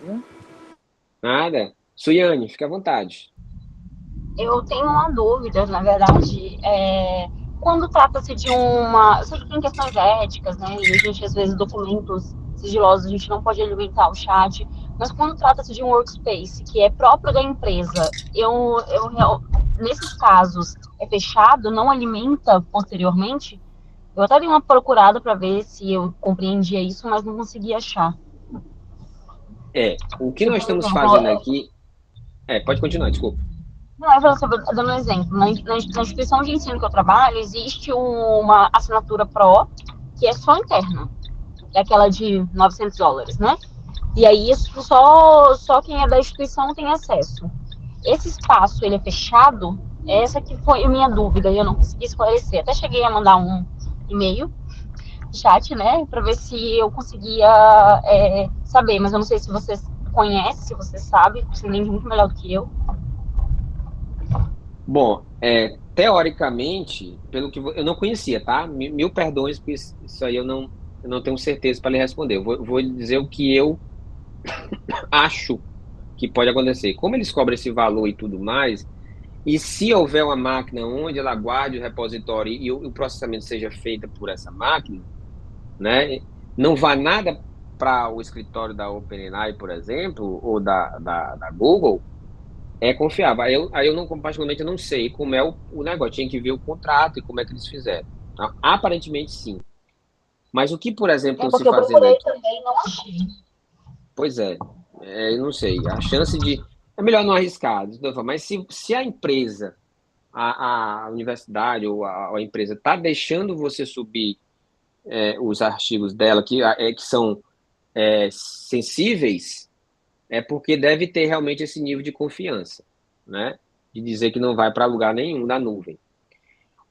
S1: Nada. Suiane, fica à vontade.
S5: Eu tenho uma dúvida, na verdade, quando trata-se de uma... Eu sei que tem questões éticas, né? E a gente, às vezes, documentos sigilosos, a gente não pode alimentar o chat, mas quando trata-se de um workspace que é próprio da empresa, nesses casos, é fechado, não alimenta posteriormente? Eu até dei uma procurada para ver se eu compreendia isso, mas não consegui achar.
S1: O que nós estamos fazendo aqui... pode continuar, desculpa.
S5: Não, eu vou dando um exemplo. Na instituição de ensino que eu trabalho, existe uma assinatura Pro, que é só interna. É aquela de $900, né? E aí, isso só quem é da instituição tem acesso. Esse espaço, ele é fechado? Essa que foi a minha dúvida, e eu não consegui esclarecer. Até cheguei a mandar um e-mail, chat, né? Para ver se eu conseguia saber. Mas eu não sei se você conhece, se você sabe, você entende muito melhor do que eu.
S1: Bom, teoricamente, pelo que eu não conhecia, tá? Mil perdões, porque isso aí eu não tenho certeza para lhe responder. Eu vou dizer o que eu acho que pode acontecer. Como eles cobram esse valor e tudo mais, e se houver uma máquina onde ela guarde o repositório e o processamento seja feito por essa máquina, né? Não vai nada para o escritório da OpenAI, por exemplo, ou da Google, é confiável. Aí eu não, particularmente, eu não sei como é o negócio. Tinha que ver o contrato e como é que eles fizeram. Tá? Aparentemente, sim. Mas o que, por exemplo, estão se fazendo aqui...
S5: também, não achei.
S1: Pois eu não sei. A chance de... É melhor não arriscar. Mas se a empresa, a universidade ou a empresa está deixando você subir os artigos dela, que são sensíveis, é porque deve ter realmente esse nível de confiança, né? De dizer que não vai para lugar nenhum da nuvem.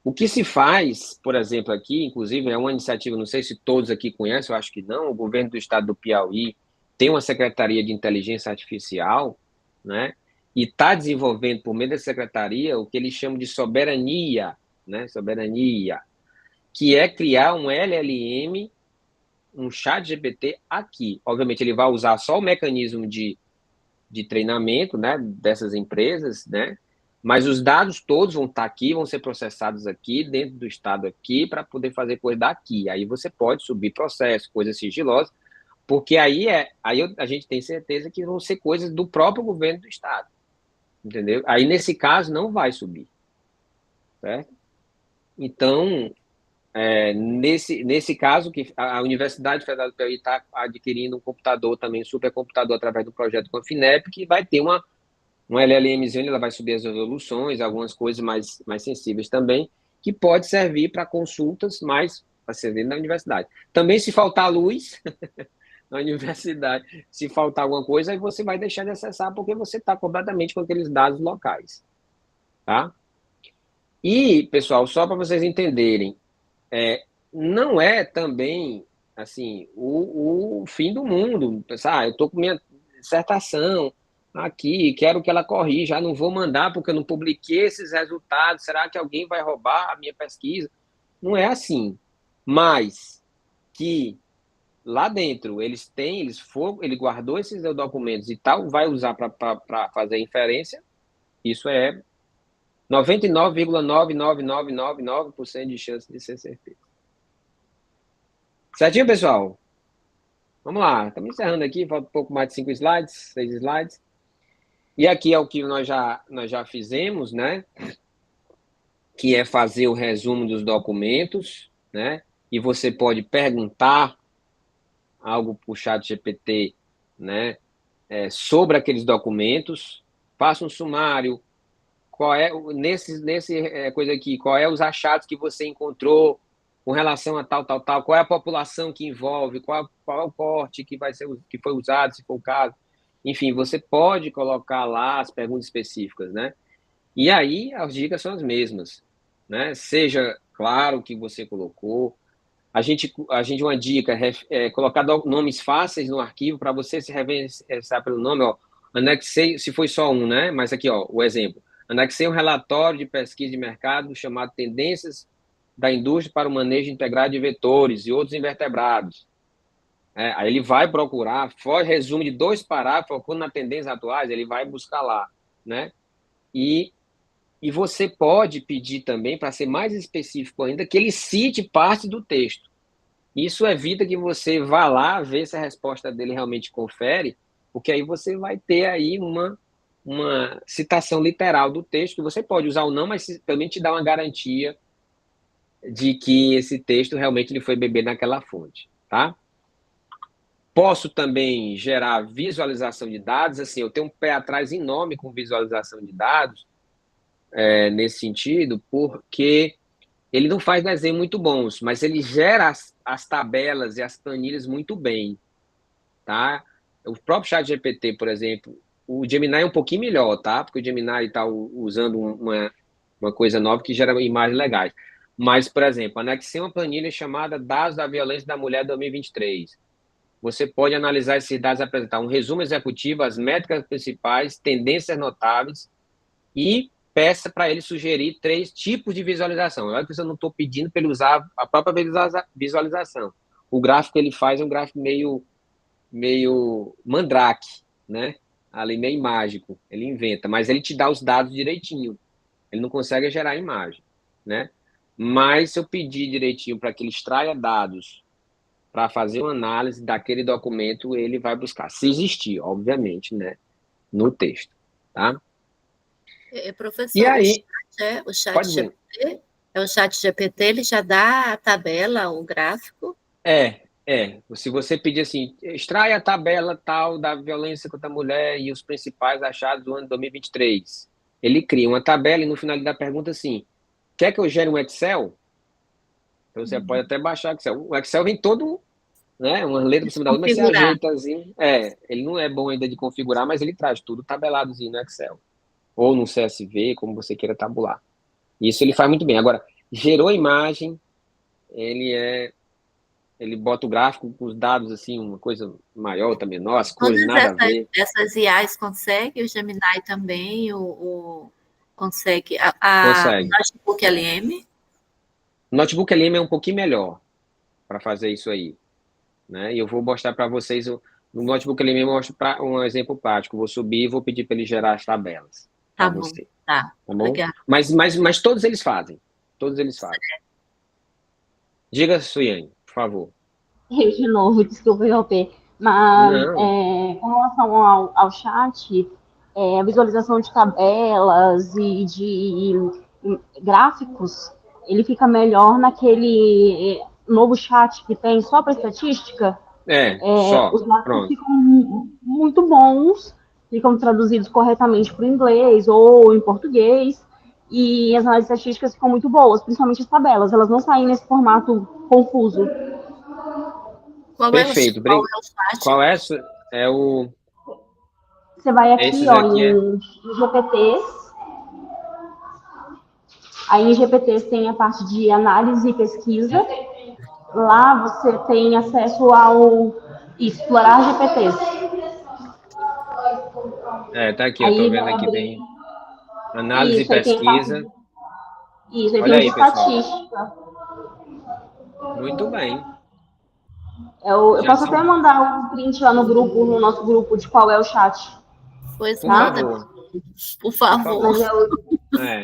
S1: O que se faz, por exemplo, aqui, inclusive, é uma iniciativa, não sei se todos aqui conhecem, eu acho que não, o governo do estado do Piauí tem uma secretaria de inteligência artificial, né? E está desenvolvendo, por meio da secretaria, o que eles chamam de soberania, né? Soberania, que é criar um LLM, um chat GPT aqui. Obviamente, ele vai usar só o mecanismo de treinamento, né, dessas empresas, né, mas os dados todos vão estar aqui, vão ser processados aqui, dentro do estado aqui, para poder fazer coisa daqui. Aí você pode subir processo, coisas sigilosas, porque aí a gente tem certeza que vão ser coisas do próprio governo do estado, entendeu? Aí, nesse caso, não vai subir, certo? Então, nesse caso, que a Universidade Federal do Piauí está adquirindo um computador também, supercomputador, através do projeto Confinep, que vai ter uma LLMzinha, ela vai subir as resoluções, algumas coisas mais sensíveis também, que pode servir para consultas mais para servir na universidade. Também, se faltar luz na universidade, se faltar alguma coisa, aí você vai deixar de acessar, porque você está completamente com aqueles dados locais. Tá? E, pessoal, só para vocês entenderem, não é também assim o fim do mundo. Pensar, eu estou com minha dissertação aqui, quero que ela corrija, não vou mandar porque eu não publiquei esses resultados, será que alguém vai roubar a minha pesquisa? Não é assim. Mas que lá dentro ele guardou esses documentos e tal, vai usar para fazer inferência, isso é 99,99999% de chance de ser certeza. Certinho, pessoal? Vamos lá, estamos encerrando aqui, falta um pouco mais de 5 slides, 6 slides. E aqui é o que nós já fizemos, né? Que é fazer o resumo dos documentos, né? E você pode perguntar algo para o ChatGPT, né? Sobre aqueles documentos, faça um sumário, qual é, nesse coisa aqui, qual é os achados que você encontrou com relação a tal, qual é a população que envolve, qual é o porte que foi usado, se for o caso. Enfim, você pode colocar lá as perguntas específicas, né? E aí as dicas são as mesmas, né? Seja claro o que você colocou. Uma dica é colocar nomes fáceis no arquivo para você se referenciar pelo nome, ó. Anexei, se foi só um, né? Mas aqui, ó, o exemplo. Anexei um relatório de pesquisa de mercado chamado Tendências da Indústria para o Manejo Integrado de Vetores e Outros Invertebrados. Aí ele vai procurar, resumo de 2 parágrafos, focando nas tendências atuais, ele vai buscar lá, né? E você pode pedir também, para ser mais específico ainda, que ele cite parte do texto. Isso evita que você vá lá ver se a resposta dele realmente confere, porque aí você vai ter aí uma citação literal do texto, que você pode usar ou não, mas também te dá uma garantia de que esse texto realmente ele foi beber naquela fonte, tá? Posso também gerar visualização de dados, assim, eu tenho um pé atrás enorme com visualização de dados, nesse sentido, porque ele não faz desenhos muito bons, mas ele gera as tabelas e as planilhas muito bem, tá? O próprio ChatGPT, por exemplo, o Gemini é um pouquinho melhor, tá? Porque o Gemini está usando uma coisa nova que gera imagens legais. Mas, por exemplo, anexei uma planilha chamada Dados da Violência da Mulher 2023. Você pode analisar esses dados e apresentar um resumo executivo, as métricas principais, tendências notáveis e peça para ele sugerir 3 tipos de visualização. Olha que eu não estou pedindo para ele usar a própria visualização. O gráfico que ele faz é um gráfico meio mandrake, né? Ali meio mágico. Ele inventa, mas ele te dá os dados direitinho. Ele não consegue gerar imagem, né? Mas se eu pedir direitinho para que ele extraia dados para fazer uma análise daquele documento, ele vai buscar. Se existir, obviamente, né? No texto, tá?
S3: Professor,
S1: e aí,
S3: o chat GPT, ele já dá a tabela, o gráfico?
S1: Se você pedir assim, extrai a tabela tal da violência contra a mulher e os principais achados do ano 2023. Ele cria uma tabela e no final ele dá a pergunta assim, quer que eu gere um Excel? Então você pode até baixar o Excel. O Excel vem todo, né, uma letra por cima da outra, mas você ajeita assim. Ele não é bom ainda de configurar, mas ele traz tudo tabeladozinho no Excel. Ou no CSV, como você queira tabular. Isso ele faz muito bem. Agora, gerou a imagem, ele bota o gráfico com os dados, assim, uma coisa maior, outra menor, as cores, nada a ver.
S3: Essas IAs conseguem, o Gemini também, consegue.
S1: Consegue.
S3: O Notebook LM?
S1: O Notebook LM é um pouquinho melhor para fazer isso aí, né? E eu vou mostrar para vocês, no Notebook LM eu mostro um exemplo prático. Vou subir e vou pedir para ele gerar as tabelas.
S3: Tá bom,
S1: você.
S3: tá
S1: bom?
S3: Legal.
S1: Mas todos eles fazem. Todos eles fazem. Diga, Suiane, por favor.
S5: De novo, desculpa interromper. Mas com relação ao chat, a visualização de tabelas e de gráficos, ele fica melhor naquele novo chat que tem só para estatística.
S1: Só.
S5: Os gráficos
S1: Pronto.
S5: ficam muito bons, ficam traduzidos corretamente para o inglês ou em português. E as análises estatísticas ficam muito boas, principalmente as tabelas. Elas não saem nesse formato confuso.
S1: Perfeito. Qual é o...
S5: Você vai aqui, em GPTs. Aí em GPTs tem a parte de análise e pesquisa. Lá você tem acesso ao explorar GPTs.
S1: Tá aqui, eu tô vendo aqui bem. Análise e pesquisa.
S5: Isso, aí
S1: olha
S5: tem
S1: aí,
S5: estatística.
S1: Pessoal. Muito bem.
S5: Eu posso até mandar um print lá no nosso grupo, de qual é o chat.
S3: Pois
S1: manda.
S3: Por favor.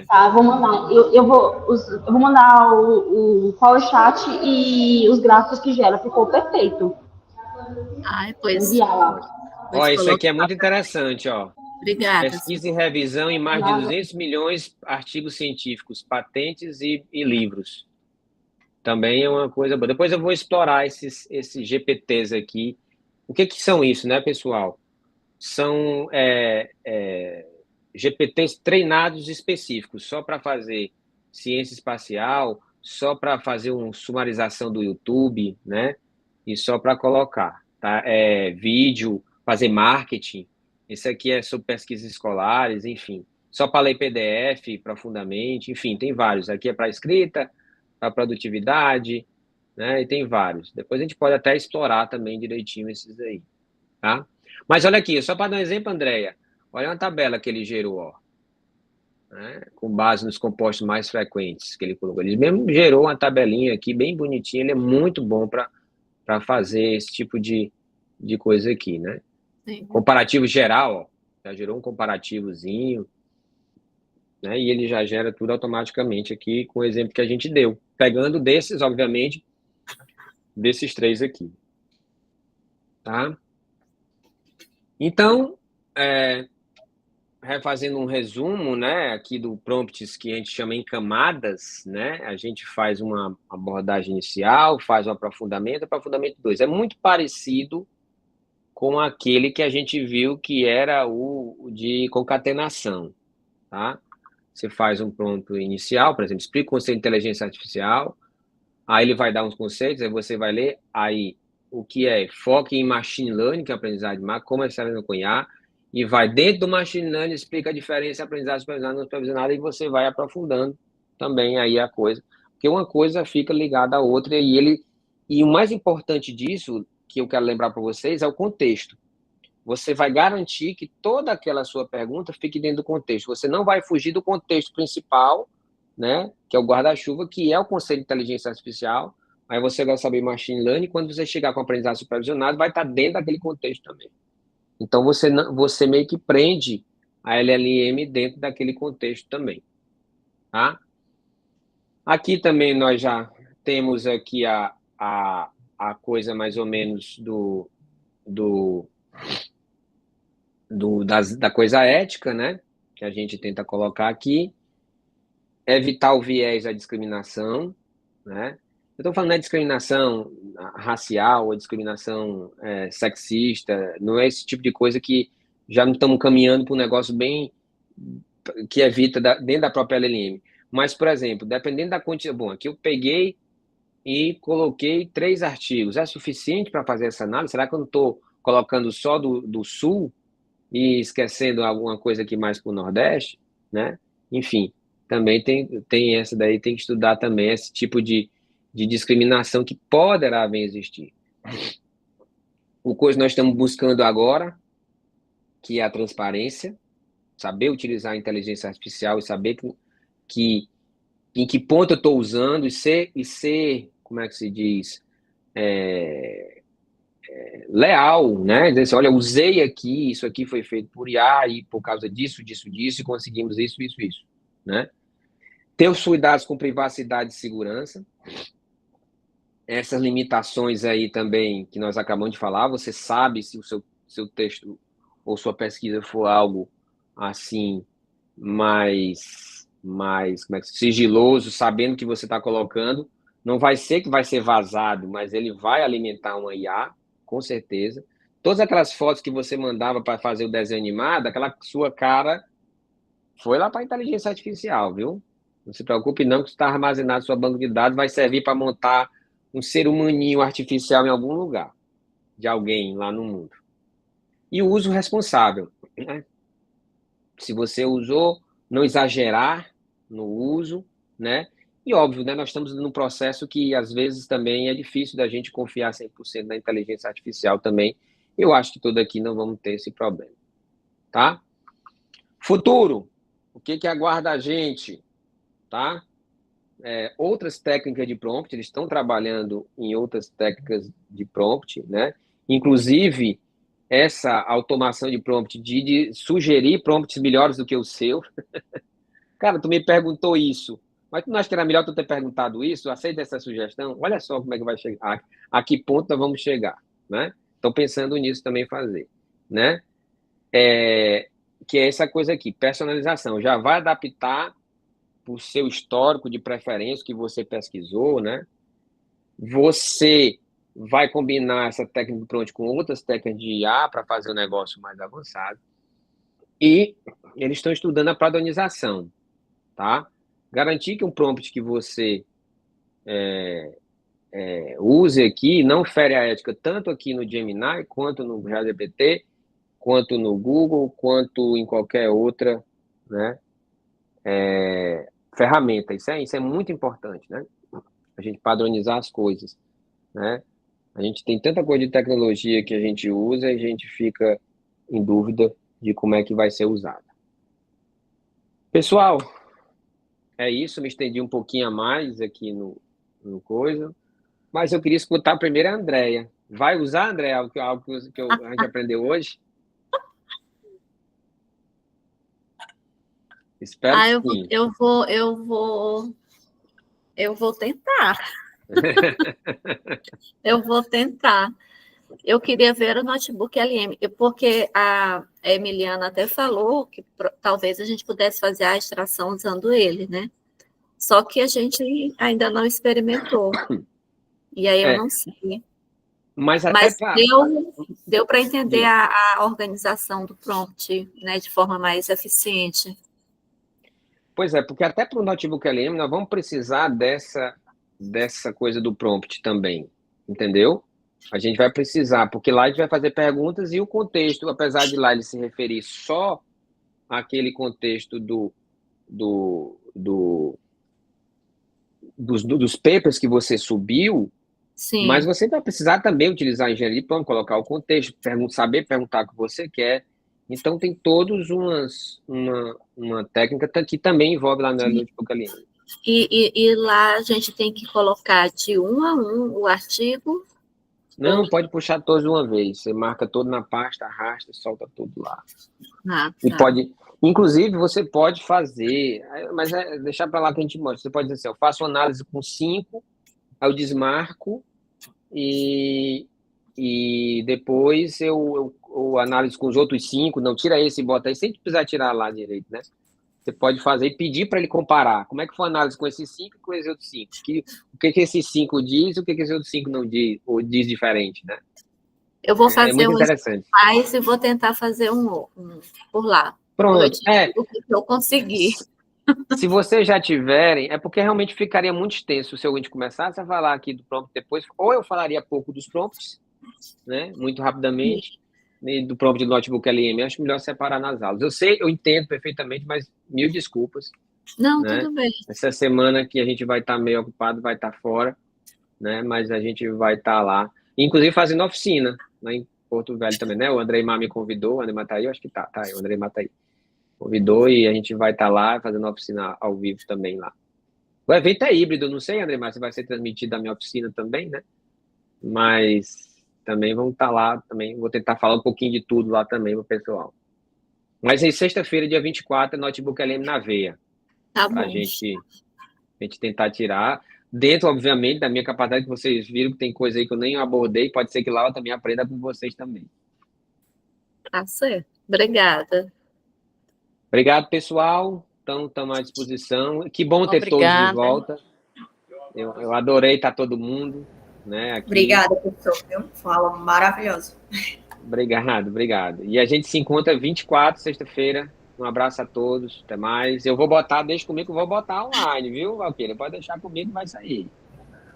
S5: Tá, vou mandar. Eu vou mandar o Power Chat e os gráficos que gera. Ficou perfeito.
S3: Ai, pois.
S5: Enviar lá.
S1: Ó, isso aqui é muito interessante, ó.
S3: Obrigada.
S1: Pesquisa e revisão em mais de 200 milhões artigos científicos, patentes e livros. Também é uma coisa boa. Depois eu vou explorar esses GPTs aqui. O que são isso, né, pessoal? São GPTs treinados específicos, só para fazer ciência espacial, só para fazer uma sumarização do YouTube, né? E só para colocar, tá? Vídeo, fazer marketing. Esse aqui é sobre pesquisas escolares, enfim. Só para ler PDF profundamente, enfim, tem vários. Aqui é para escrita, para produtividade, né? E tem vários. Depois a gente pode até explorar também direitinho esses aí, tá? Mas olha aqui, só para dar um exemplo, Andréia, olha uma tabela que ele gerou, ó, né? Com base nos compostos mais frequentes que ele colocou. Ele mesmo gerou uma tabelinha aqui bem bonitinha, ele é muito bom para fazer esse tipo de coisa aqui, né? Sim. Comparativo geral, ó, já gerou um comparativozinho, né? E ele já gera tudo automaticamente aqui com o exemplo que a gente deu, pegando desses, obviamente, desses três aqui, tá? Então, refazendo um resumo, né, aqui do prompts que a gente chama em camadas, né, a gente faz uma abordagem inicial, faz um aprofundamento 2. É muito parecido com aquele que a gente viu que era o de concatenação, tá? Você faz um prompt inicial, por exemplo, explica o conceito de inteligência artificial, aí ele vai dar uns conceitos, aí você vai ler, aí o que é foco em machine learning, que é aprendizagem de máquina, como é que com IA, e vai dentro do machine learning, explica a diferença entre aprendizagem supervisionada e não supervisionada, e você vai aprofundando também aí a coisa, porque uma coisa fica ligada à outra, e o mais importante disso, que eu quero lembrar para vocês, é o contexto. Você vai garantir que toda aquela sua pergunta fique dentro do contexto. Você não vai fugir do contexto principal, né, que é o guarda-chuva, que é o conceito de inteligência artificial. Aí você vai saber machine learning, quando você chegar com a aprendizagem supervisionada, vai estar dentro daquele contexto também. Então, você meio que prende a LLM dentro daquele contexto também, tá? Aqui também nós já temos aqui a coisa mais ou menos da coisa ética, né? Que a gente tenta colocar aqui. Evitar o viés da discriminação, né? Eu estou falando da discriminação racial ou discriminação sexista, não é esse tipo de coisa que já não estamos caminhando para um negócio bem que evita dentro da própria LLM. Mas, por exemplo, dependendo da quantidade... Bom, aqui eu peguei e coloquei 3 artigos. É suficiente para fazer essa análise? Será que eu não estou colocando só do Sul e esquecendo alguma coisa aqui mais para o Nordeste, né? Enfim, também tem essa daí, tem que estudar também esse tipo de discriminação que poderá bem existir. O que nós estamos buscando agora, que é a transparência, saber utilizar a inteligência artificial e saber em que ponto eu estou usando e ser, como é que se diz, leal, né? Dizer assim, olha, usei aqui, isso aqui foi feito por IA e por causa disso, e conseguimos isso, né? Ter os cuidados com privacidade e segurança. Essas limitações aí também que nós acabamos de falar, você sabe se o seu texto ou sua pesquisa for algo assim, mais como é que sigiloso, sabendo que você está colocando, não vai ser que vai ser vazado, mas ele vai alimentar uma IA, com certeza. Todas aquelas fotos que você mandava para fazer o desenho animado, aquela sua cara foi lá para a inteligência artificial, viu? Não se preocupe não, que está armazenado sua banco de dados, vai servir para montar um ser humaninho artificial em algum lugar, de alguém lá no mundo. E o uso responsável, né? Se você usou, não exagerar no uso, né? E óbvio, né, nós estamos num processo que às vezes também é difícil da gente confiar 100% na inteligência artificial também. Eu acho que todo aqui não vamos ter esse problema, tá? Futuro, o que aguarda a gente, tá? Outras técnicas de prompt, eles estão trabalhando em outras técnicas de prompt, né? Inclusive, essa automação de prompt de sugerir prompts melhores do que o seu, Cara, tu me perguntou isso, mas tu não acha que era melhor tu ter perguntado isso? Aceita essa sugestão? Olha só como é que vai chegar, a que ponto nós vamos chegar, né? Estou pensando nisso também fazer, né? Que é essa coisa aqui, personalização. Já vai adaptar para o seu histórico de preferência que você pesquisou, né? Você vai combinar essa técnica do prompt com outras técnicas de IA para fazer o negócio mais avançado. E eles estão estudando a padronização, tá? Garantir que um prompt que você use aqui não fere a ética tanto aqui no Gemini, quanto no ChatGPT, quanto no Google, quanto em qualquer outra, né, ferramenta. Isso é muito importante, né? A gente padronizar as coisas, né? A gente tem tanta coisa de tecnologia que a gente usa e a gente fica em dúvida de como é que vai ser usada. Pessoal, é isso. Me estendi um pouquinho a mais aqui no coisa, mas eu queria escutar primeiro a Andréia. Vai usar, Andréia, algo que a gente aprendeu hoje? Espero que sim.
S3: Eu vou tentar. Eu vou tentar. Eu queria ver o notebook LM, porque a Emiliana até falou que talvez a gente pudesse fazer a extração usando ele, né? Só que a gente ainda não experimentou. E aí eu não sei.
S1: Mas
S3: deu para entender a organização do prompt, né, de forma mais eficiente.
S1: Pois é, porque até para o notebook LM nós vamos precisar dessa coisa do prompt também, entendeu? A gente vai precisar, porque lá a gente vai fazer perguntas e o contexto, apesar de lá ele se referir só àquele contexto dos papers que você subiu, sim, mas você vai precisar também utilizar a engenharia de prompt, colocar o contexto, saber perguntar o que você quer. Então, tem todos uma técnica que também envolve lá no notebook LM.
S3: E lá a gente tem que colocar de um a um o artigo?
S1: Não, pode puxar todos de uma vez. Você marca todo na pasta, arrasta, solta tudo lá.
S3: Tá.
S1: E pode, inclusive, você pode fazer, mas deixar para lá que a gente mostra. Você pode dizer assim, eu faço análise com 5, aí eu desmarco e depois eu análise com os outros 5, não, tira esse e bota aí, sem precisar tirar lá direito, né? Você pode fazer e pedir para ele comparar. Como é que foi a análise com esses 5 e com esses outros 5? O que esses 5 diz e o que esses outros 5 não diz, ou diz diferente, né?
S3: Eu vou fazer
S1: muito interessante.
S3: E vou tentar fazer um por lá.
S1: Pronto.
S3: O que eu conseguir.
S1: Se vocês já tiverem, é porque realmente ficaria muito extenso se a gente começasse a falar aqui do prompt depois, ou eu falaria pouco dos prompts, né, muito rapidamente, e do prompt do notebook LM, acho melhor separar nas aulas. Eu entendo perfeitamente, mas mil desculpas.
S3: Não,
S1: né?
S3: Tudo bem.
S1: Essa semana que a gente vai estar meio ocupado, vai estar fora, né, mas a gente vai estar lá, inclusive fazendo oficina, lá em Porto Velho também, né, o Andrei Mar me convidou, o Andrei Mar tá aí, eu acho que tá aí, o Andrei Mar tá aí. Convidou e a gente vai estar lá fazendo oficina ao vivo também lá. O evento é híbrido, não sei, André, mas vai ser transmitido da minha oficina também, né? Mas também vamos estar lá também. Vou tentar falar um pouquinho de tudo lá também pro pessoal. Mas aí, sexta-feira, dia 24, notebook LM na veia.
S3: Tá
S1: pra
S3: bom.
S1: gente tentar tirar. Dentro, obviamente, da minha capacidade, que vocês viram que tem coisa aí que eu nem abordei, pode ser que lá eu também aprenda com vocês também.
S3: Tá certo. Obrigada.
S1: Obrigado, pessoal. Então, estamos à disposição. Que bom ter todos de volta. Eu adorei estar todo mundo, né, aqui.
S6: Obrigada, professor. Fala maravilhoso.
S1: Obrigado. E a gente se encontra 24, sexta-feira. Um abraço a todos. Até mais. Eu vou botar, deixa comigo que eu vou botar online, viu, Valquíria? Pode deixar comigo que vai sair.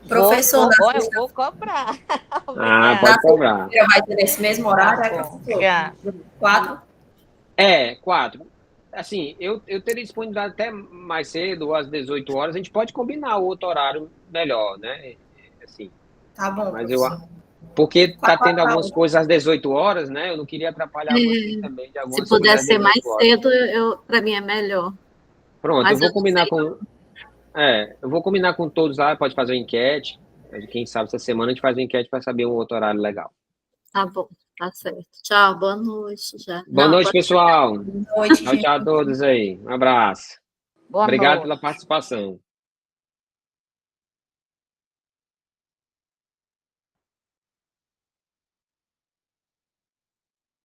S6: Professor,
S4: eu vou cobrar.
S1: Pode cobrar.
S6: Vai ter nesse mesmo horário?
S4: Obrigado.
S6: 4?
S1: 4. Assim, eu teria disponibilidade até mais cedo, às 18 horas. A gente pode combinar o outro horário melhor, né? Assim,
S6: tá bom,
S1: mas
S6: professor.
S1: Porque tá tendo algumas coisas às 18 horas, né? Eu não queria atrapalhar vocês também de algumas coisas.
S3: Se pudesse ser mais cedo, para mim é melhor.
S1: Pronto, mas eu vou combinar com... eu vou combinar com todos lá, pode fazer uma enquete. Quem sabe essa semana a gente faz uma enquete para saber um outro horário legal.
S3: Tá bom, tá certo. Tchau, boa noite.
S1: Boa noite, pessoal.
S6: Boa noite,
S1: tchau a todos aí. Um abraço.
S4: Boa
S1: Obrigado
S4: noite.
S1: pela participação.